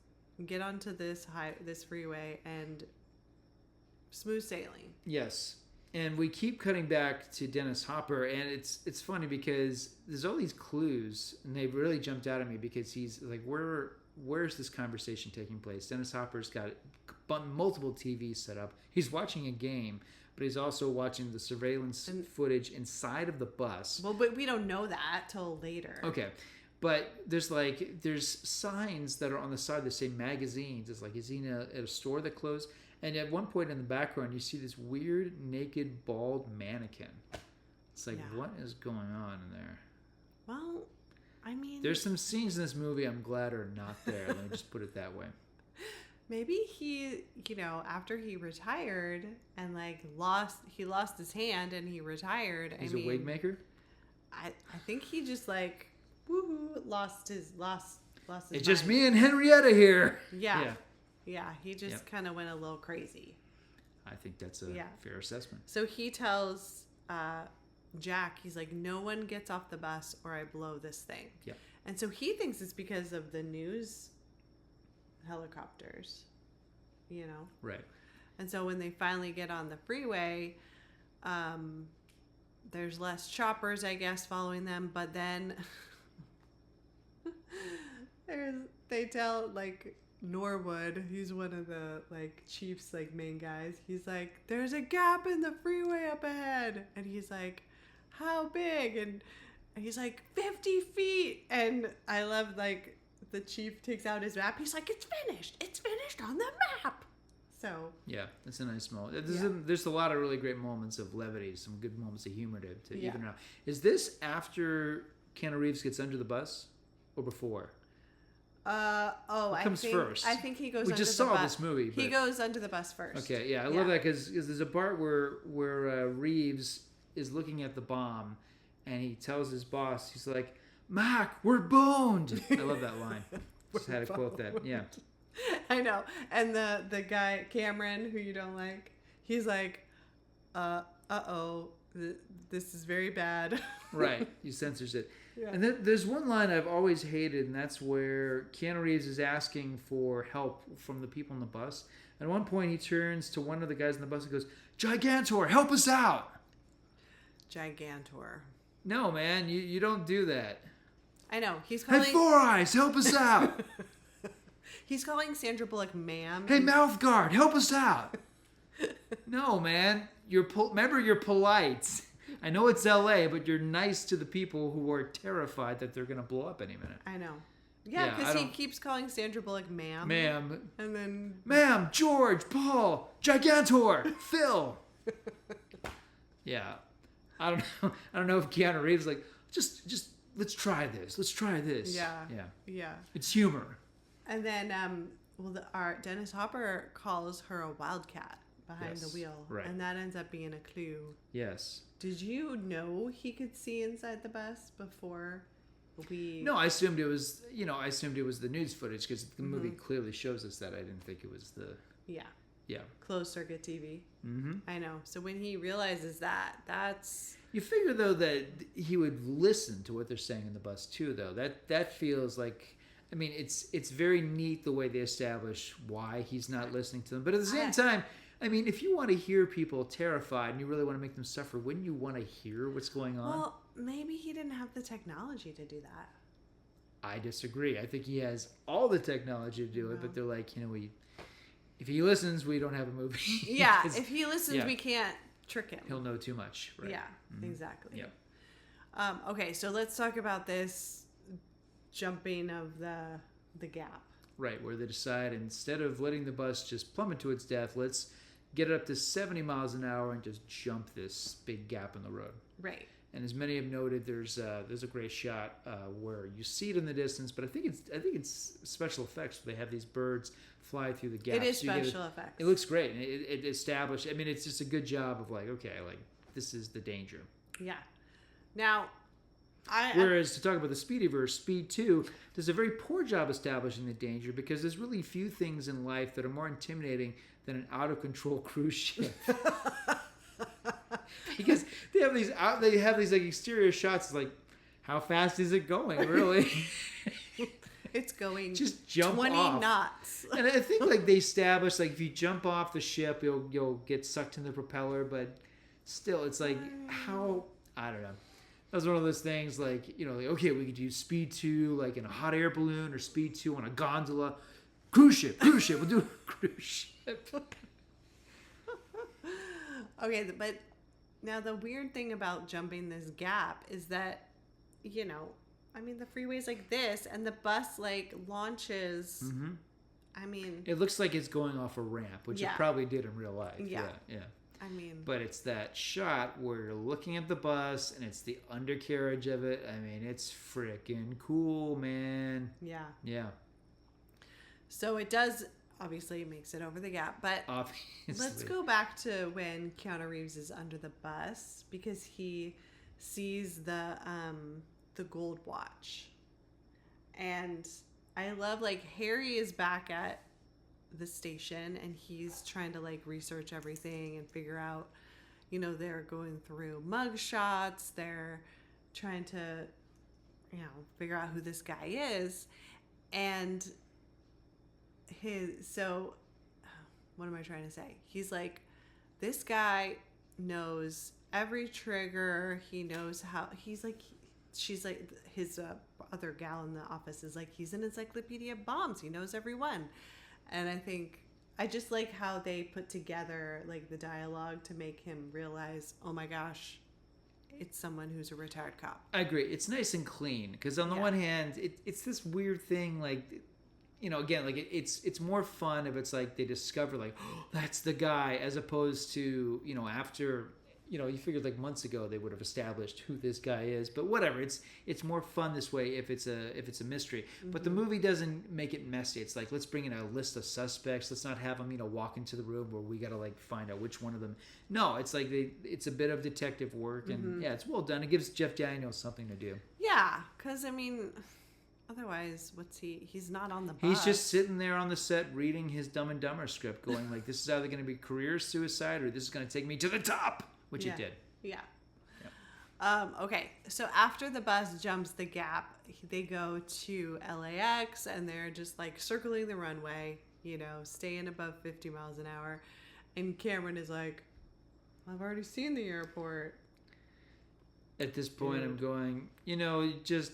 freeway and smooth sailing. Yes. And we keep cutting back to Dennis Hopper, and it's funny because there's all these clues, and they really jumped out at me because he's like, where's this conversation taking place? Dennis Hopper's got multiple TVs set up. He's watching a game, but he's also watching the surveillance footage inside of the bus. Well, but we don't know that till later. Okay. But there's signs that are on the side that say magazines. It's like, is he at a store that closed? And at one point in the background, you see this weird, naked, bald mannequin. It's like, what is going on in there? Well, I mean... There's some scenes in this movie I'm glad are not there. Let me just put it that way. Maybe he, after he retired and, lost his hand and he retired. He's a wig maker? I think he just, woohoo, lost his It's mind. Just me and Henrietta here. Yeah. Yeah, he just kind of went a little crazy. I think that's a fair assessment. So he tells Jack, he's like, no one gets off the bus or I blow this thing. Yeah. And so he thinks it's because of the news helicopters, Right. And so when they finally get on the freeway, there's less choppers, I guess, following them. But then they tell, Norwood, he's one of the chief's main guys. He's like, there's a gap in the freeway up ahead, and he's like, how big? And he's like, 50 feet. And I love the chief takes out his map. He's like, it's finished on the map. So yeah, that's a nice moment. There's a lot of really great moments of levity, some good moments of humor to even out. Is this after Keanu Reeves gets under the bus or before? What comes first? I think he goes. We just saw this movie. He goes under the bus first. Okay, yeah, I love that because there's a part where Reeves is looking at the bomb, and he tells his boss, he's like, "Mac, we're boned." I love that line. Just had to quote that. Yeah, I know. And the guy Cameron, who you don't like, he's like, "Uh-oh, this is very bad. Right. He censors it. Yeah. And then there's one line I've always hated, and that's where Keanu Reeves is asking for help from the people on the bus. At one point, he turns to one of the guys on the bus and goes, "Gigantor, help us out!" Gigantor. No, man, you don't do that. I know. He's Hey, calling... Four Eyes, help us out! He's calling Sandra Bullock ma'am. Hey, Mouth Guard, help us out! No, man. Remember, you're polite. I know it's LA, but you're nice to the people who are terrified that they're going to blow up any minute. I know. Yeah, because he keeps calling Sandra Bullock ma'am. Ma'am. And then... Ma'am, George, Paul, Gigantor, Phil. Yeah. I don't know if Keanu Reeves is like, just let's try this. Let's try this. Yeah. It's humor. And then, our Dennis Hopper calls her a wildcat behind the wheel. Right. And that ends up being a clue. Yes. Did you know he could see inside the bus before we... No, I assumed it was, the news footage because the movie clearly shows us that. I didn't think it was the... Yeah. Closed circuit TV. Mm-hmm. I know. So when he realizes that's... You figure, though, that he would listen to what they're saying in the bus, too, though. That feels like... I mean, it's very neat the way they establish why he's not listening to them. But at the same time, I mean, if you want to hear people terrified and you really want to make them suffer, wouldn't you want to hear what's going on? Well, maybe he didn't have the technology to do that. I disagree. I think he has all the technology to do it, but they're like, if he listens, we don't have a movie. Yeah, if he listens, we can't trick him. He'll know too much. Right? Yeah, exactly. Yeah. Okay, so let's talk about this jumping of the gap. Right, where they decide instead of letting the bus just plummet to its death, let's get it up to 70 miles an hour and just jump this big gap in the road. Right. And as many have noted, there's a great shot where you see it in the distance, but I think it's special effects. Where they have these birds fly through the gap. It is special effects. It looks great. And it established. I mean, it's just a good job of like, okay, like this is the danger. Yeah. Now, whereas to talk about the Speedyverse, Speed 2 does a very poor job establishing the danger because there's really few things in life that are more intimidating than an out of control cruise ship. Because they have these like exterior shots like, how fast is it going, really? It's going just jump 20 off. knots. And I think like they established like if you jump off the ship, you'll get sucked in the propeller, but still it's like how, I don't know. That was one of those things like, like, okay, we could do Speed 2 like in a hot air balloon or Speed 2 on a gondola. Cruise ship, we'll do a cruise ship. Okay, but now the weird thing about jumping this gap is that, I mean, the freeway's like this and the bus like launches. Mm-hmm. I mean, it looks like it's going off a ramp, which it probably did in real life. Yeah. I mean, but it's that shot where you're looking at the bus and it's the undercarriage of it. I mean, it's freaking cool, man. Yeah. Yeah. So it does, obviously, makes it over the gap. But obviously. Let's go back to when Keanu Reeves is under the bus because he sees the gold watch. And I love, like, Harry is back at the station and he's trying to like research everything and figure out, they're going through mug shots, they're trying to figure out who this guy is, and what am I trying to say? He's like, this guy knows every trigger, he knows how, he's like, she's like, his other gal in the office is like, he's an encyclopedia of bombs, he knows every one. And I just like how they put together like the dialogue to make him realize, oh my gosh, it's someone who's a retired cop. I agree. It's nice and clean because on the one hand, it's this weird thing like, again, like it's more fun if it's like they discover like, oh, that's the guy, as opposed to, after, you figured like months ago they would have established who this guy is, but whatever. It's more fun this way if it's a mystery. Mm-hmm. But the movie doesn't make it messy. It's like, let's bring in a list of suspects. Let's not have them, walk into the room where we got to like find out which one of them. No, it's like it's a bit of detective work, and it's well done. It gives Jeff Daniels something to do. Yeah, because I mean, otherwise, he's not on the bus. He's just sitting there on the set reading his Dumb and Dumber script, going like, this is either going to be career suicide or this is going to take me to the top. Which it did. Yeah. Okay, so after the bus jumps the gap, they go to LAX and they're just like circling the runway, staying above 50 miles an hour. And Cameron is like, I've already seen the airport. At this point, I'm going, just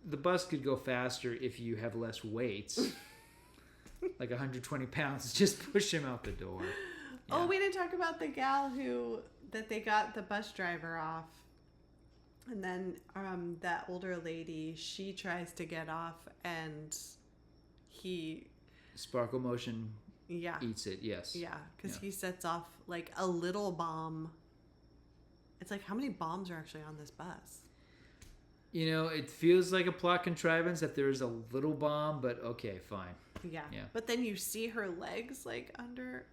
the bus could go faster if you have less weights. Like 120 pounds, just push him out the door. Yeah. Oh, we didn't talk about the gal that they got the bus driver off. And then that older lady, she tries to get off and Sparkle Motion yeah. eats it, yes. Yeah, because he sets off like a little bomb. It's like, how many bombs are actually on this bus? It feels like a plot contrivance that there's a little bomb, but okay, fine. Yeah. But then you see her legs like under...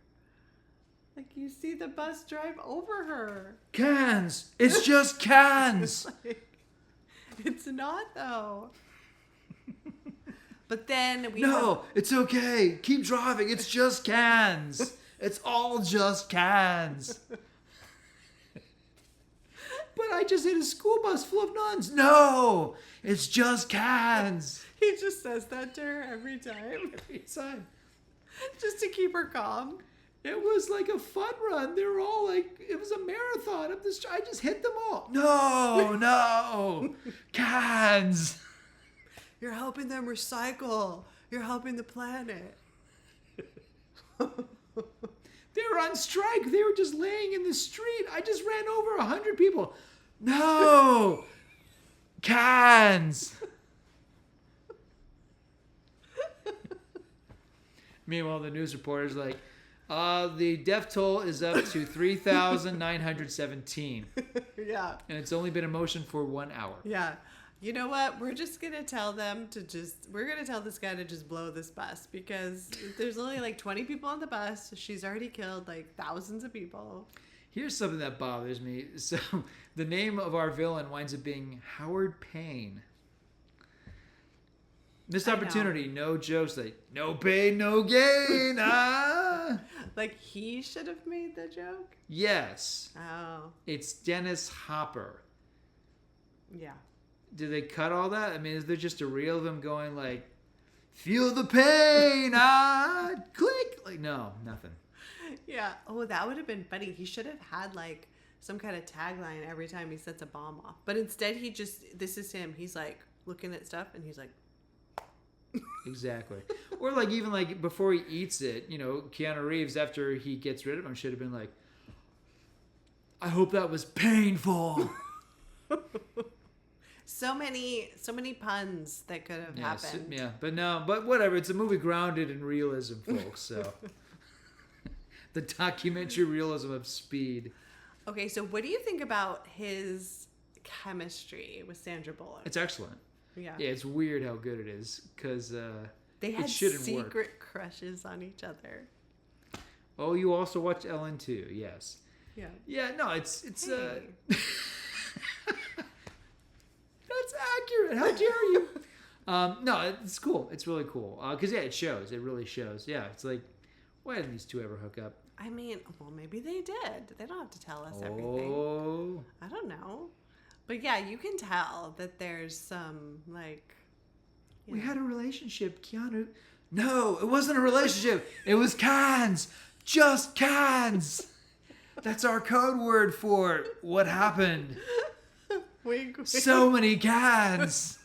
Like, you see the bus drive over her. Cans! It's just cans! It's not, though. But then it's okay. Keep driving. It's just cans. It's all just cans. But I just hit a school bus full of nuns. No! It's just cans. He just says that to her every time. Every time. Just to keep her calm. It was like a fun run. They were all like, it was a marathon. I just hit them all. No. Cans. You're helping them recycle. You're helping the planet. They were on strike. They were just laying in the street. I just ran over 100 people. No. Cans. Meanwhile, the news reporter's like, the death toll is up to 3,917. Yeah. And it's only been in motion for 1 hour. Yeah. You know what? We're just going to tell we're going to tell this guy to just blow this bus because there's only like 20 people on the bus. She's already killed like thousands of people. Here's something that bothers me. So the name of our villain winds up being Howard Payne. Missed opportunity, no jokes, like no pain, no gain. Like he should have made the joke? Yes. Oh. It's Dennis Hopper. Yeah. Did they cut all that? I mean, is there just a reel of him going like, feel the pain, click? Like, no, nothing. Yeah. Oh, that would have been funny. He should have had like some kind of tagline every time he sets a bomb off. But instead this is him. He's like looking at stuff and he's like, exactly. Or like even like before he eats it, Keanu Reeves after he gets rid of him should have been like, I hope that was painful. So many puns that could have happened. Yeah, but whatever. It's a movie grounded in realism, folks. So the documentary realism of Speed. Okay, so what do you think about his chemistry with Sandra Bullock? It's excellent. Yeah. Yeah, it's weird how good it is because they had it shouldn't secret work. crushes on each other. Oh, you also watch Ellen too? Yes. Yeah. Yeah. No, it's. Hey. That's accurate. How dare you? No, it's cool. It's really cool because it shows. It really shows. Yeah, it's like, why didn't these two ever hook up? I mean, well, maybe they did. They don't have to tell us everything. Oh. I don't know. But yeah, you can tell that there's some, like... We had a relationship, Keanu. No, it wasn't a relationship. It was cans. Just cans. That's our code word for what happened. Wink, wink. So many cans.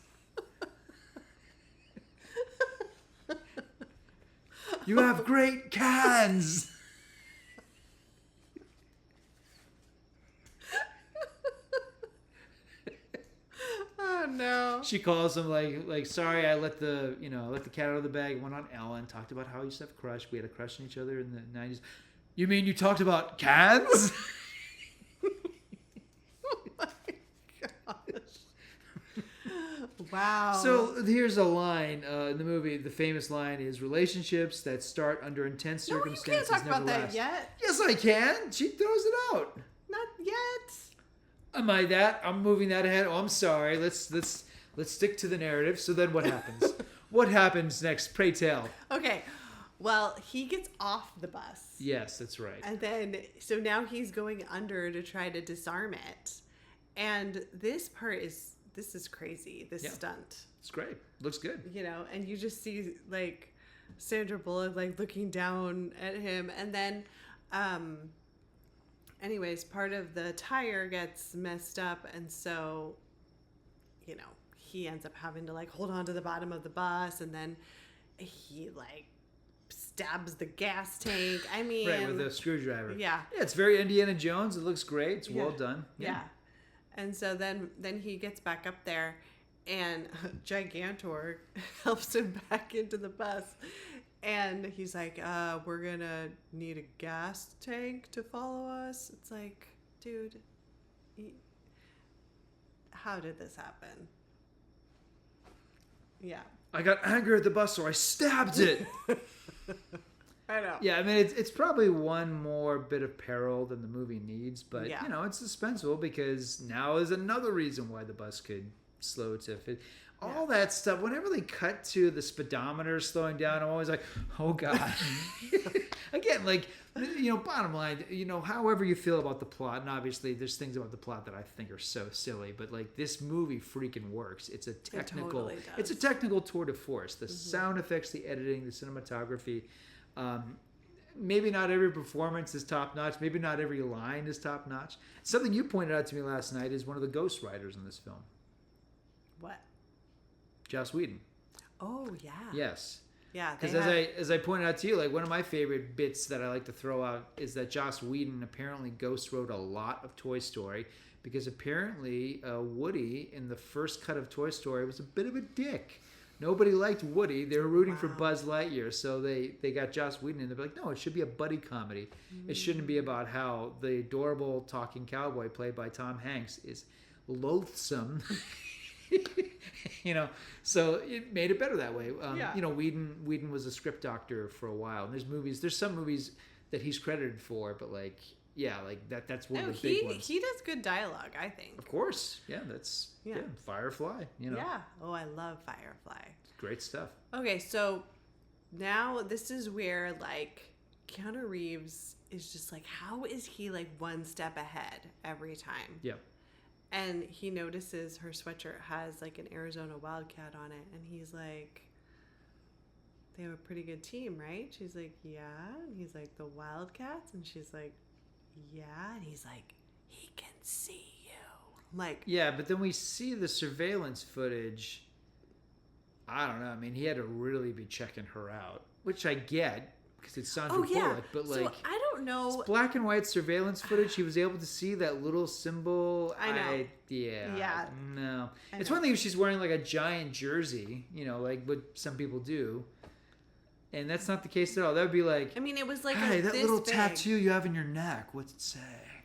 You have great cans. Oh no. She calls him like sorry, I let the cat out of the bag. Went on Ellen, talked about how we used to have a crush. We had a crush on each other in the 90s. You mean you talked about cans? Oh my gosh. Wow. So here's a line in the movie. The famous line is, relationships that start under intense circumstances you can't talk never about that last. yet. Yes, I can. She throws it out. Not yet. Am I that? I'm moving that ahead. Oh, I'm sorry. Let's stick to the narrative. So then what happens? What happens next? Pray tell. Okay. Well, he gets off the bus. Yes, that's right. And then, so now he's going under to try to disarm it. And this is crazy. This stunt. It's great. Looks good. You know, and you just see like Sandra Bullock like looking down at him, and then anyways, part of the tire gets messed up, and so, you know, he ends up having to like hold on to the bottom of the bus, and then he like stabs the gas tank. I mean, right, with a screwdriver. Yeah. Yeah, it's very Indiana Jones. It looks great. It's well done. Yeah. And so then he gets back up there, and Gigantor helps him back into the bus. And he's like, we're going to need a gas tank to follow us. It's like, dude, how did this happen? Yeah. I got angry at the bus, so I stabbed it. I know. Yeah, I mean, it's probably one more bit of peril than the movie needs, but, you know, it's suspenseful because now is another reason why the bus could slow to fit. All that stuff, whenever they cut to the speedometer slowing down, I'm always like, oh, God. Again, like, you know, bottom line, you know, however you feel about the plot, and obviously there's things about the plot that I think are so silly, but, like, this movie freaking works. It's a technical, it's a technical tour de force. The sound effects, the editing, the cinematography. Maybe not every performance is top notch. Maybe not every line is top notch. Something you pointed out to me last night is one of the ghost writers in this film. What? Joss Whedon. Oh, yeah. Yes. Yeah. Because as I pointed out to you, like one of my favorite bits that I like to throw out is that Joss Whedon apparently ghost wrote a lot of Toy Story because apparently Woody in the first cut of Toy Story was a bit of a dick. Nobody liked Woody. They were rooting for Buzz Lightyear, so they got Joss Whedon, and they're like, no, it should be a buddy comedy. It shouldn't be about how the adorable talking cowboy played by Tom Hanks is loathsome. You know, so it made it better that way. You know, Whedon was a script doctor for a while, and there's some movies that he's credited for, but like, yeah, like that's one of the big ones. He does good dialogue, I think. Of course, yeah, that's Firefly. You know, yeah. Oh, I love Firefly. Great stuff. Okay, so now this is where like Keanu Reeves is just like, how is he like one step ahead every time? Yeah. And he notices her sweatshirt has like an Arizona Wildcat on it, and he's like, they have a pretty good team, right? She's like, yeah. And he's like, the Wildcats? And she's like, yeah. And he's like, he can see you. I'm like, yeah, but then we see the surveillance footage. I don't know. I mean, he had to really be checking her out, which I get because it's Sandra Bullock. But like, so I don't know. It's black and white surveillance footage. He was able to see that little symbol. I know. Yeah. No. It's one thing if she's wearing like a giant jersey, you know, like what some people do. And that's not the case at all. That would be like, I mean, it was like, hey, that little tattoo you have in your neck, what's it say?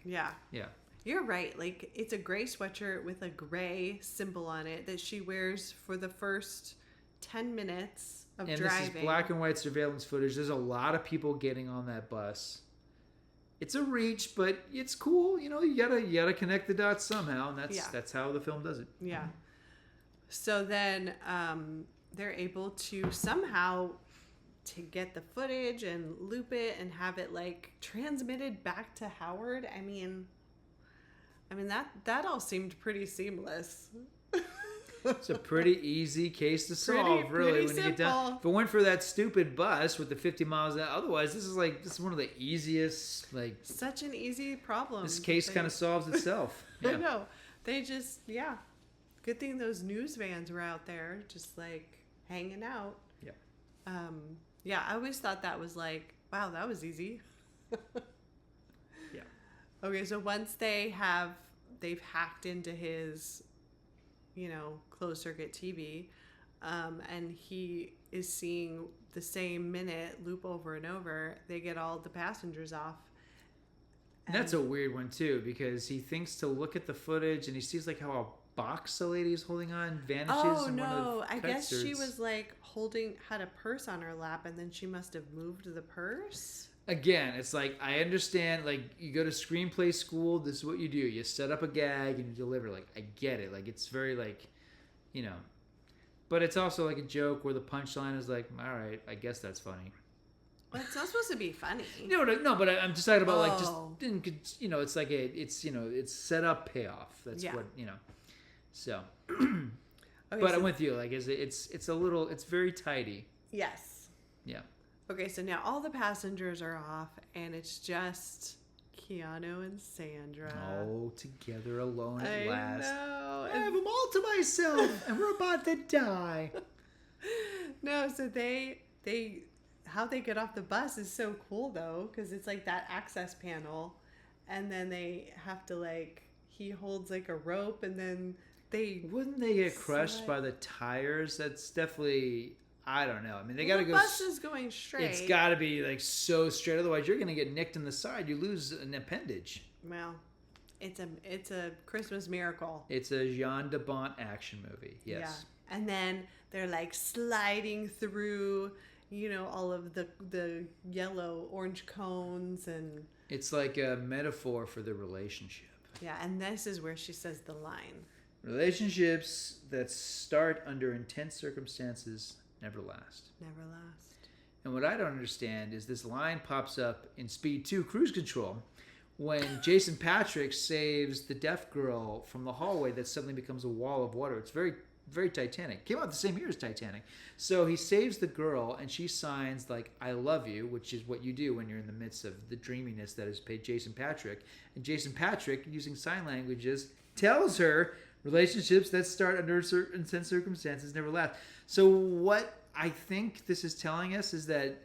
Yeah. Yeah. You're right. Like, it's a gray sweatshirt with a gray symbol on it that she wears for the first 10 minutes of driving. And this is black and white surveillance footage. There's a lot of people getting on that bus. It's a reach, but it's cool. You know, you gotta connect the dots somehow, and that's how the film does it. Yeah. So then they're able to somehow to get the footage and loop it and have it like transmitted back to Howard. I mean that all seemed pretty seamless. It's a pretty easy case to solve, really, when you get down. If it weren't for that stupid bus with the 50 miles, otherwise this is one of the easiest, like, such an easy problem. This case kind of solves itself. Yeah. I know. They just good thing those news vans were out there, just like hanging out. Yeah. I always thought that was like, wow, that was easy. Yeah. Okay, so once they've hacked into his, you know, closed circuit TV, and he is seeing the same minute loop over and over, they get all the passengers off. And that's a weird one too, because he thinks to look at the footage and he sees like how a box the lady is holding on vanishes. Oh in no! One of the I guess cuts, she was like had a purse on her lap, and then she must have moved the purse. Again, it's like, I understand, like, you go to screenplay school, this is what you do. You set up a gag and you deliver. Like, I get it. Like, it's very, like, you know. But it's also like a joke where the punchline is like, all right, I guess that's funny. Well, it's not supposed to be funny. No, but I'm just talking about like Oh. just it's like it's set up payoff. That's Yeah. what So, Okay, but so I'm with you. Like, it's a little, it's very tidy. yes. Yeah. Okay, so now all the passengers are off, and it's just Keanu and Sandra. All together alone at I last. know. I have them all to myself, and we're about to die. No, so they how they get off the bus is so cool though, because it's like that access panel, and then they have to like he holds like a rope, and then Wouldn't they get crushed slide. by the tires? That's definitely, I don't know. I mean, they got to the go. bus is going straight. It's got to be like so straight. Otherwise, you're going to get nicked in the side. You lose an appendage. Well, it's a Christmas miracle. It's a Jean de Bont action movie. Yes. Yeah. And then they're like sliding through, all of the yellow, orange cones, and It's like a metaphor for the relationship. yeah, and this is where she says the line. Relationships that start under intense circumstances never last. Never last. And what I don't understand is this line pops up in Speed 2 Cruise Control when Jason Patrick saves the deaf girl from the hallway that suddenly becomes a wall of water. It's very, very Titanic. Came out the same year as Titanic. So he saves the girl and she signs like, I love you, which is what you do when you're in the midst of the dreaminess that is paid Jason Patrick. And Jason Patrick, using sign languages, tells her relationships that start under certain intense circumstances never last. So what I think this is telling us is that,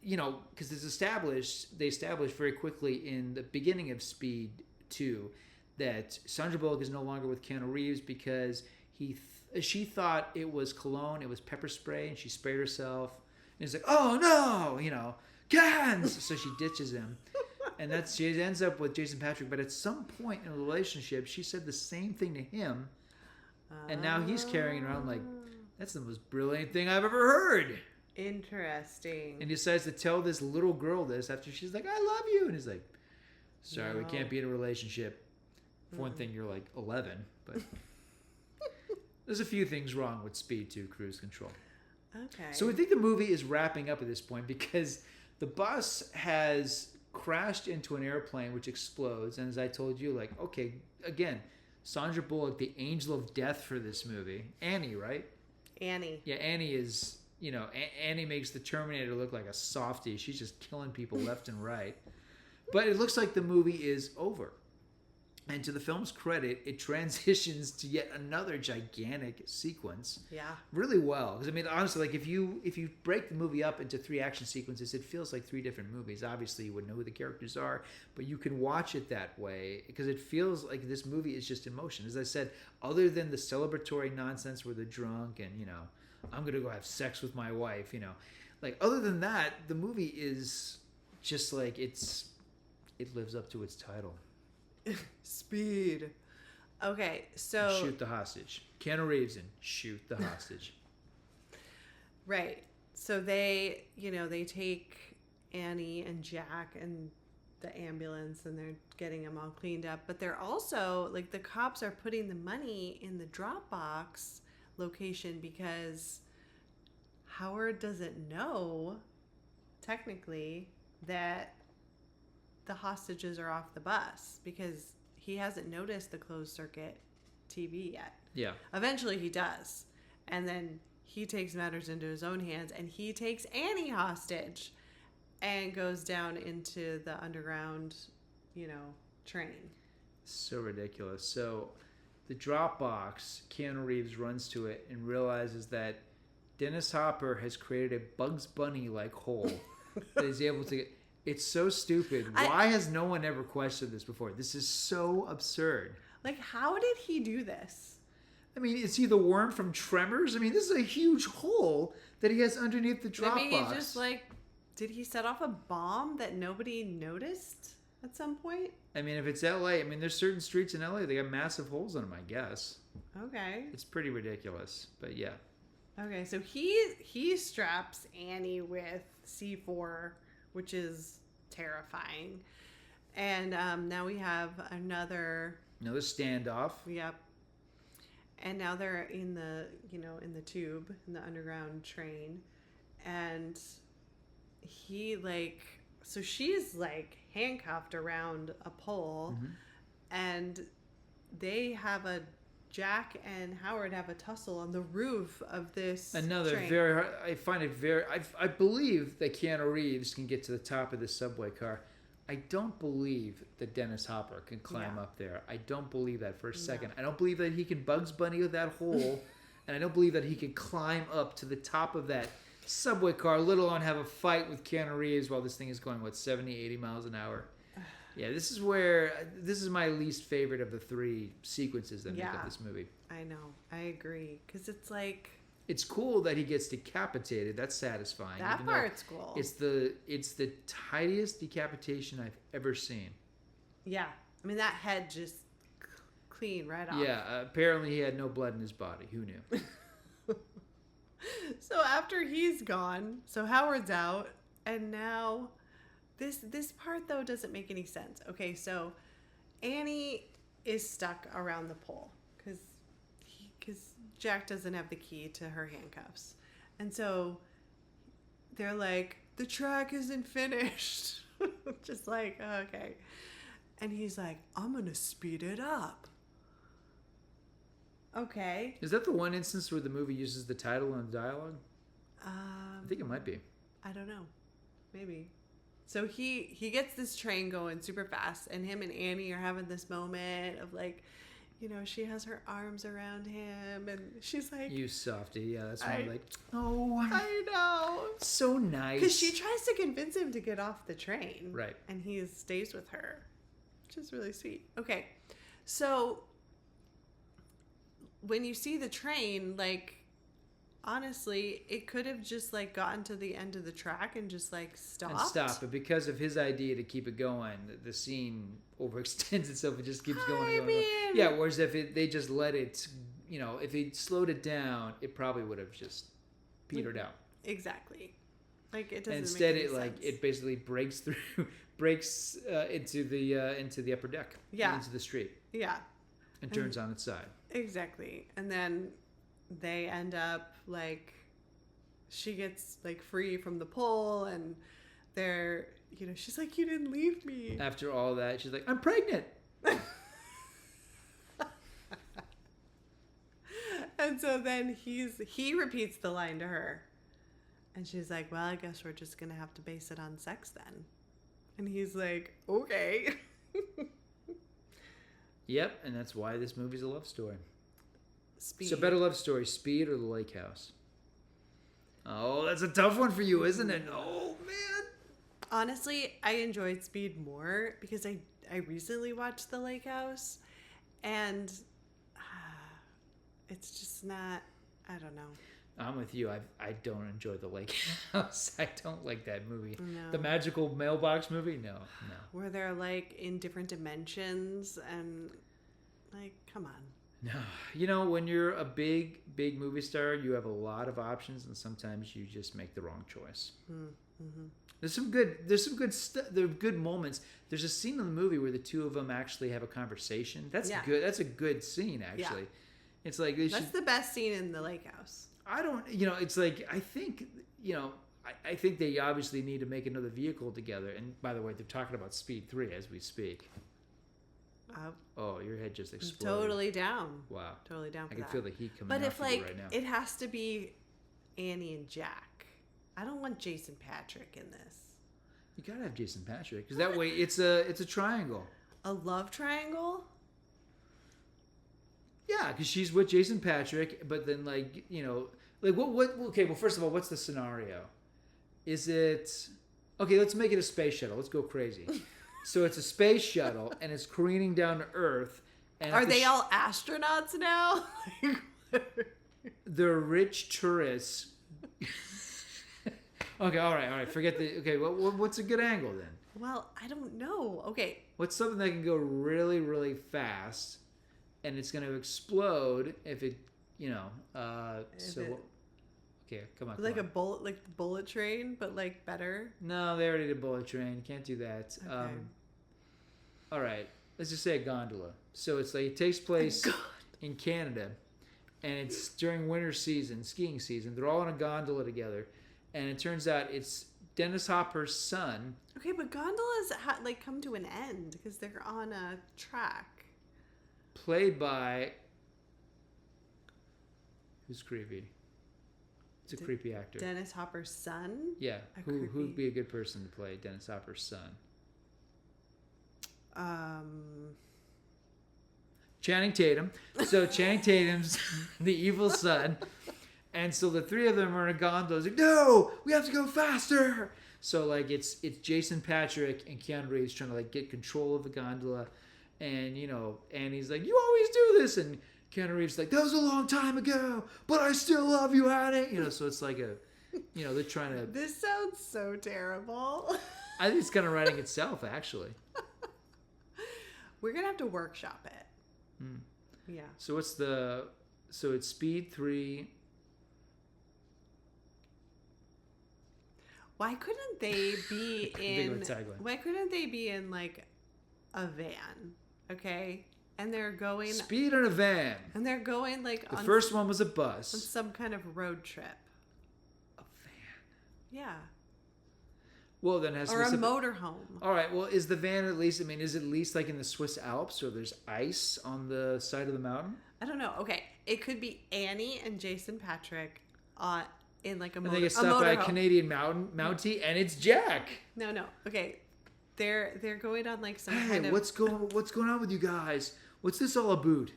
because they established very quickly in the beginning of Speed 2 that Sandra Bullock is no longer with Keanu Reeves because she thought it was cologne, it was pepper spray, and she sprayed herself. And he's like, oh no, cans! So she ditches him. And she ends up with Jason Patrick. But at some point in the relationship, she said the same thing to him. And now he's carrying it around like, that's the most brilliant thing I've ever heard. Interesting. And he decides to tell this little girl this after she's like, I love you. And he's like, sorry, we can't be in a relationship. For one thing, you're like 11. But there's a few things wrong with Speed 2 Cruise Control. Okay. So we think the movie is wrapping up at this point because the bus has crashed into an airplane which explodes. And as I told you, like, okay, again, Sandra Bullock, the angel of death for this movie. Annie, right? Annie. Yeah, Annie is, Annie makes the Terminator look like a softie. She's just killing people left and right. But it looks like the movie is over. And to the film's credit, it transitions to yet another gigantic sequence. Yeah. Really well. Because, I mean, honestly, like, if you break the movie up into 3 action sequences, it feels like 3 different movies. Obviously, you wouldn't know who the characters are, but you can watch it that way because it feels like this movie is just in motion. As I said, other than the celebratory nonsense where they're drunk and, I'm going to go have sex with my wife, Like, other than that, the movie is just like, it lives up to its title. Speed. Okay, so Shoot the hostage. Keanu Reeves and shoot the hostage. right. So they take Annie and Jack and the ambulance, and they're getting them all cleaned up. But they're also like the cops are putting the money in the Dropbox location because Howard doesn't know technically that the hostages are off the bus because he hasn't noticed the closed circuit TV yet. Yeah. Eventually he does. And then he takes matters into his own hands and he takes Annie hostage and goes down into the underground, train. So ridiculous. So the Dropbox, Keanu Reeves runs to it and realizes that Dennis Hopper has created a Bugs Bunny-like hole that he's able to get. It's so stupid. Why has no one ever questioned this before? This is so absurd. Like, how did he do this? I mean, is he the worm from Tremors? I mean, this is a huge hole that he has underneath the Dropbox. Maybe he just, did he set off a bomb that nobody noticed at some point? I mean, if it's LA, I mean, there's certain streets in LA, they got massive holes in them, I guess. Okay. It's pretty ridiculous, but yeah. Okay, so he straps Annie with C4, which is terrifying. And now we have another standoff. Yep. And now they're in the, in the tube, in the underground train. And he like, so she's like handcuffed around a pole, and they have Jack and Howard have a tussle on the roof of this train. Very hard. I find it very. I believe that Keanu Reeves can get to the top of this subway car. I don't believe that Dennis Hopper can climb up there. I don't believe that for a second. I don't believe that he can Bugs Bunny with that hole, and I don't believe that he can climb up to the top of that subway car, let alone have a fight with Keanu Reeves while this thing is going, 70, 80 miles an hour. Yeah, this is my least favorite of the three sequences that make up this movie. I know. I agree. Because it's like... It's cool that he gets decapitated. That's satisfying. That part's cool. It's the tidiest decapitation I've ever seen. Yeah. I mean, that head just clean right off. Yeah. Apparently he had no blood in his body. Who knew? So after he's gone, so Howard's out, and now... This part, though, doesn't make any sense. Okay, so Annie is stuck around the pole because Jack doesn't have the key to her handcuffs. And so they're like, the track isn't finished. Just like, okay. And he's like, I'm going to speed it up. Okay. Is that the one instance where the movie uses the title and the dialogue? I think it might be. I don't know. Maybe. So he gets this train going super fast, and him and Annie are having this moment of like, she has her arms around him, and she's like, "You softie." Yeah, that's when I'm like, "Oh, I know." So nice. Because she tries to convince him to get off the train, right? And he stays with her, which is really sweet. Okay, so when you see the train, like, honestly, it could have just like gotten to the end of the track and just like stopped. But because of his idea to keep it going, the scene overextends itself. It just keeps going and going. Yeah, whereas if they just let it, if he slowed it down, it probably would have just petered out. Exactly. Like it doesn't. And instead, make any sense. it basically breaks into the upper deck. Yeah. Into the street. Yeah. And turns on its side. Exactly, and then they end up like she gets like free from the pole, and they're she's like, you didn't leave me. After all that, she's like, I'm pregnant. And so then he repeats the line to her, and she's like, well, I guess we're just gonna have to base it on sex then. And he's like, okay. Yep, and that's why this movie's a love story. Speed. So better love story, Speed or The Lake House? Oh, that's a tough one for you, isn't it? Oh, man. Honestly, I enjoyed Speed more because I recently watched The Lake House, and it's just not, I don't know. I'm with you. I don't enjoy The Lake House. I don't like that movie. No. The magical mailbox movie? No. Where they're like in different dimensions and like, come on. No. When you're a big movie star, you have a lot of options, and sometimes you just make the wrong choice. Mm-hmm. There's some good moments. There's a scene in the movie where the two of them actually have a conversation. That's good. That's a good scene, actually. Yeah. It's like that's the best scene in The Lake House. I don't, it's like, I think they obviously need to make another vehicle together. And by the way, they're talking about Speed 3 as we speak. Oh, your head just exploded. Totally down. Wow. Totally down for that. I can feel the heat coming but off if of you right now. It has to be Annie and Jack. I don't want Jason Patrick in this. You gotta have Jason Patrick, because that way it's a triangle. A love triangle? Yeah, because she's with Jason Patrick, but then what? Okay, well, first of all, what's the scenario? Is it okay? Let's make it a space shuttle. Let's go crazy. So it's a space shuttle, and it's careening down to Earth. And are they all astronauts now? They're rich tourists. Okay, all right. Forget the. Okay, what's a good angle then? Well, I don't know. Okay. What's something that can go really, really fast, and it's going to explode if it, okay, come on. Like a bullet train, but like better. No, they already did bullet train. You can't do that. Okay. All right, let's just say a gondola. So it's like it takes place in Canada, and it's during winter season, skiing season. They're all in a gondola together, and it turns out it's Dennis Hopper's son. Okay, but gondolas like come to an end because they're on a track. Played by... Who's creepy? It's a creepy actor. Dennis Hopper's son? Yeah. Who'd be a good person to play Dennis Hopper's son? Channing Tatum. So Channing Tatum's the evil son. And so the three of them are in a gondola. It's like, no, we have to go faster. So like it's Jason Patrick and Keanu Reeves trying to like get control of the gondola. And Annie's like, you always do this. And Keanu Reeves is like, that was a long time ago, but I still love you, Annie. So it's like they're trying to... This sounds so terrible. I think it's kind of writing itself, actually. We're going to have to workshop it. Yeah. So it's Speed 3. Why couldn't they be in... Why couldn't they be in like a van? Okay. And they're going... Speed in a van. And they're going like... The first one was a bus. On some kind of road trip. A van. Yeah. Well, then it has or to be... a motorhome. All right. Well, is the van at least... is it at least like in the Swiss Alps or there's ice on the side of the mountain? I don't know. Okay. It could be Annie and Jason Patrick in like a motorhome. And they get stopped by a Canadian mountie and it's Jack. No. Okay. They're going on like some kind of... what's going on with you guys? What's this all about?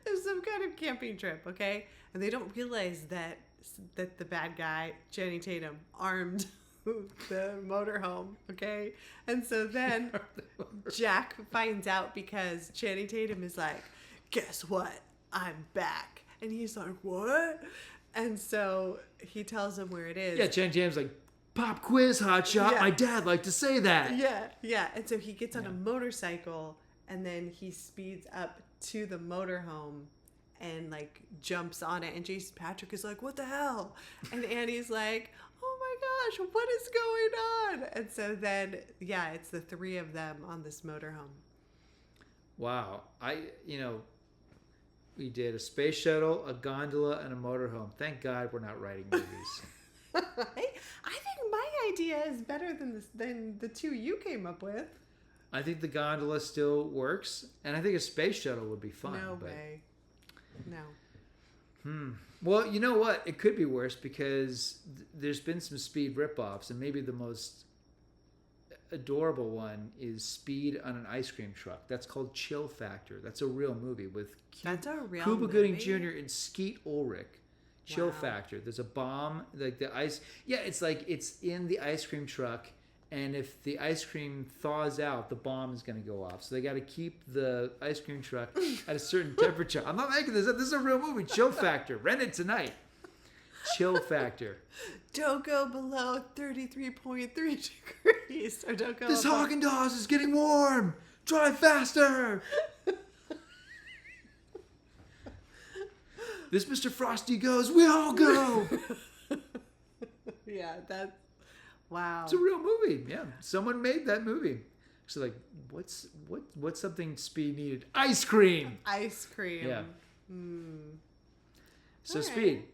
There's some kind of camping trip, okay? And they don't realize that the bad guy, Channing Tatum, armed the motorhome, okay? And so then Jack finds out because Channing Tatum is like, guess what? I'm back. And he's like, what? And so he tells him where it is. Yeah, Channing Tatum's like, pop quiz, hotshot. Yeah. My dad liked to say that. Yeah. And so he gets on a motorcycle and then he speeds up to the motorhome and like jumps on it. And Jason Patrick is like, what the hell? And Annie's like, oh my gosh, what is going on? And so then, it's the three of them on this motorhome. Wow. We did a space shuttle, a gondola, and a motorhome. Thank God we're not writing movies. I think my idea is better than the two you came up with. I think the gondola still works, and I think a space shuttle would be fun. No way. No. Well, you know what? It could be worse because there's been some Speed ripoffs, and maybe the most adorable one is Speed on an ice cream truck. That's called Chill Factor. That's a real movie with Cuba Gooding Jr. and Skeet Ulrich. Chill Factor. There's a bomb, like the ice. Yeah, it's like it's in the ice cream truck, and if the ice cream thaws out, the bomb is going to go off. So they got to keep the ice cream truck at a certain temperature. I'm not making this up. This is a real movie. Chill Factor. Rent it tonight. Chill Factor. Don't go below 33.3 degrees. Or don't go. This Haagen-Dazs is getting warm. Drive faster. This Mr. Frosty goes, we all go. Yeah, that's... Wow. It's a real movie. Yeah. Someone made that movie. So like, what's something Speed needed? Ice cream. Ice cream. Yeah. So right.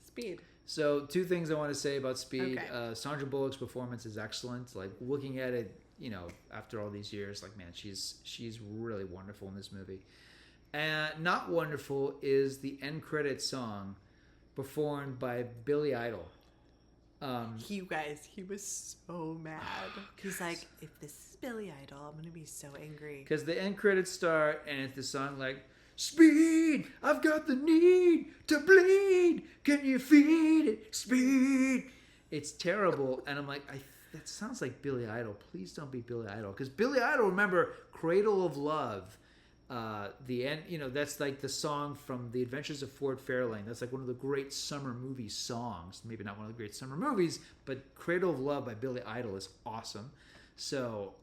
Speed. So two things I want to say about Speed. Okay. Sandra Bullock's performance is excellent. Like looking at it, after all these years, like, man, she's really wonderful in this movie. Not wonderful is the end credit song performed by Billy Idol. He was so mad. He's like, if this is Billy Idol, I'm gonna be so angry. Because the end credits start and it's the song like, Speed, I've got the need to bleed. Can you feed it? Speed. It's terrible, and I'm like, that sounds like Billy Idol. Please don't be Billy Idol, because Billy Idol, remember, Cradle of Love. The end, that's like the song from The Adventures of Ford Fairlane. That's like one of the great summer movie songs. Maybe not one of the great summer movies, but Cradle of Love by Billy Idol is awesome. So,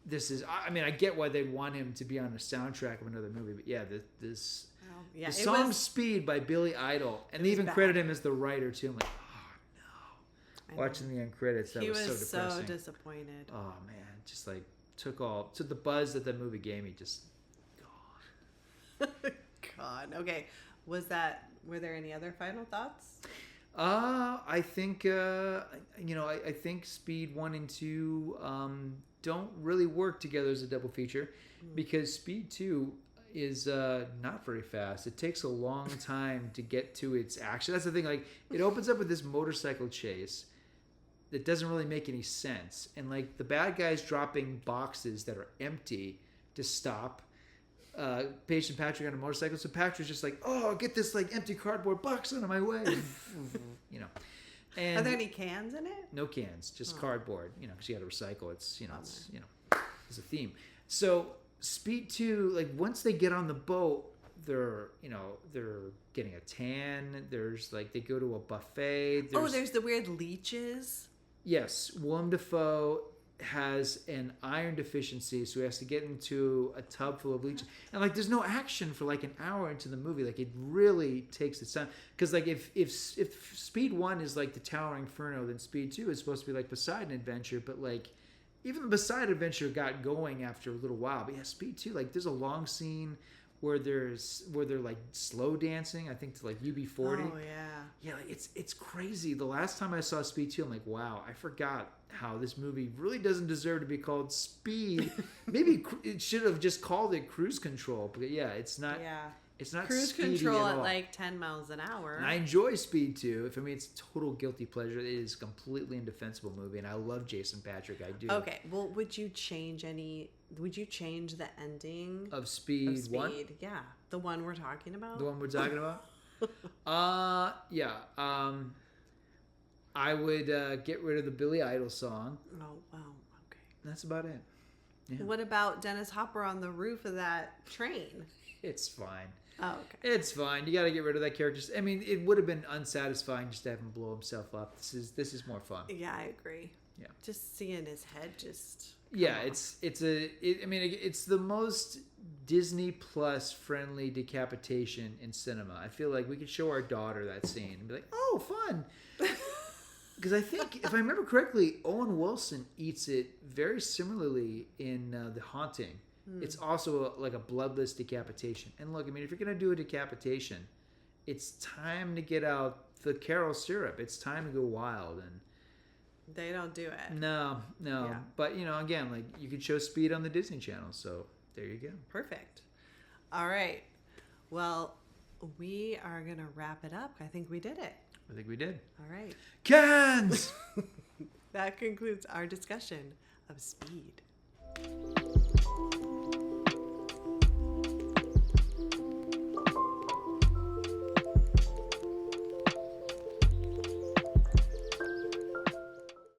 this is, I get why they'd want him to be on a soundtrack of another movie, but yeah, the song Speed by Billy Idol, and they even credit him as the writer too. I'm like, oh no. Watching the end credits, that was so depressing. He was so disappointed. Oh man, just like, took the buzz that that movie gave me, just gone. God. Okay. Were there any other final thoughts? I think I think Speed 1 and 2 don't really work together as a double feature because Speed 2 is not very fast. It takes a long time to get to its action. That's the thing. Like, it opens up with this motorcycle chase that doesn't really make any sense, and like the bad guys dropping boxes that are empty to stop Paige and Patrick on a motorcycle. So Patrick's just like, oh, get this like empty cardboard box out of my way. And are there any cans in it? No cans, just cardboard. Because you got to recycle. It's it's a theme. So Speed 2, like once they get on the boat, they're getting a tan. There's like they go to a buffet. There's the weird leeches. Yes, Willem Dafoe has an iron deficiency, so he has to get into a tub full of leeches, and like there's no action for like an hour into the movie. Like it really takes its time, because like if Speed 1 is like the Towering Inferno, then Speed 2 is supposed to be like Poseidon Adventure, but like even the Poseidon Adventure got going after a little while. But yeah, Speed 2, like there's a long scene where they're like slow dancing, I think to like UB40. Oh yeah. Yeah, like it's crazy. The last time I saw Speed 2, I'm like, wow, I forgot how this movie really doesn't deserve to be called Speed. Maybe it should have just called it Cruise Control. But yeah, it's not. Yeah. It's not Cruise speedy Control at all. like 10 miles an hour. And I enjoy Speed 2. For me, it's total guilty pleasure. It is a completely indefensible movie, and I love Jason Patrick. I do. Okay, well, would you change the ending of Speed 1? Yeah, the one we're talking about. The one we're talking about. Yeah. I would get rid of the Billy Idol song. Oh wow. Okay. That's about it. Yeah. What about Dennis Hopper on the roof of that train? It's fine. Oh, okay. It's fine. You got to get rid of that character. I mean, it would have been unsatisfying just to have him blow himself up. This is more fun. Yeah, I agree. Yeah. Just seeing his head just. Yeah, it's the most Disney Plus friendly decapitation in cinema. I feel like we could show our daughter that scene and be like, "Oh, fun." Because I think, if I remember correctly, Owen Wilson eats it very similarly in The Haunting. It's also like a bloodless decapitation. And look, I mean, if you're going to do a decapitation, it's time to get out the Carol syrup. It's time to go wild. And they don't do it. No. Yeah. But, again, like you could show Speed on the Disney Channel. So there you go. Perfect. All right. Well, we are going to wrap it up. I think we did it. I think we did. All right. Cans! That concludes our discussion of Speed.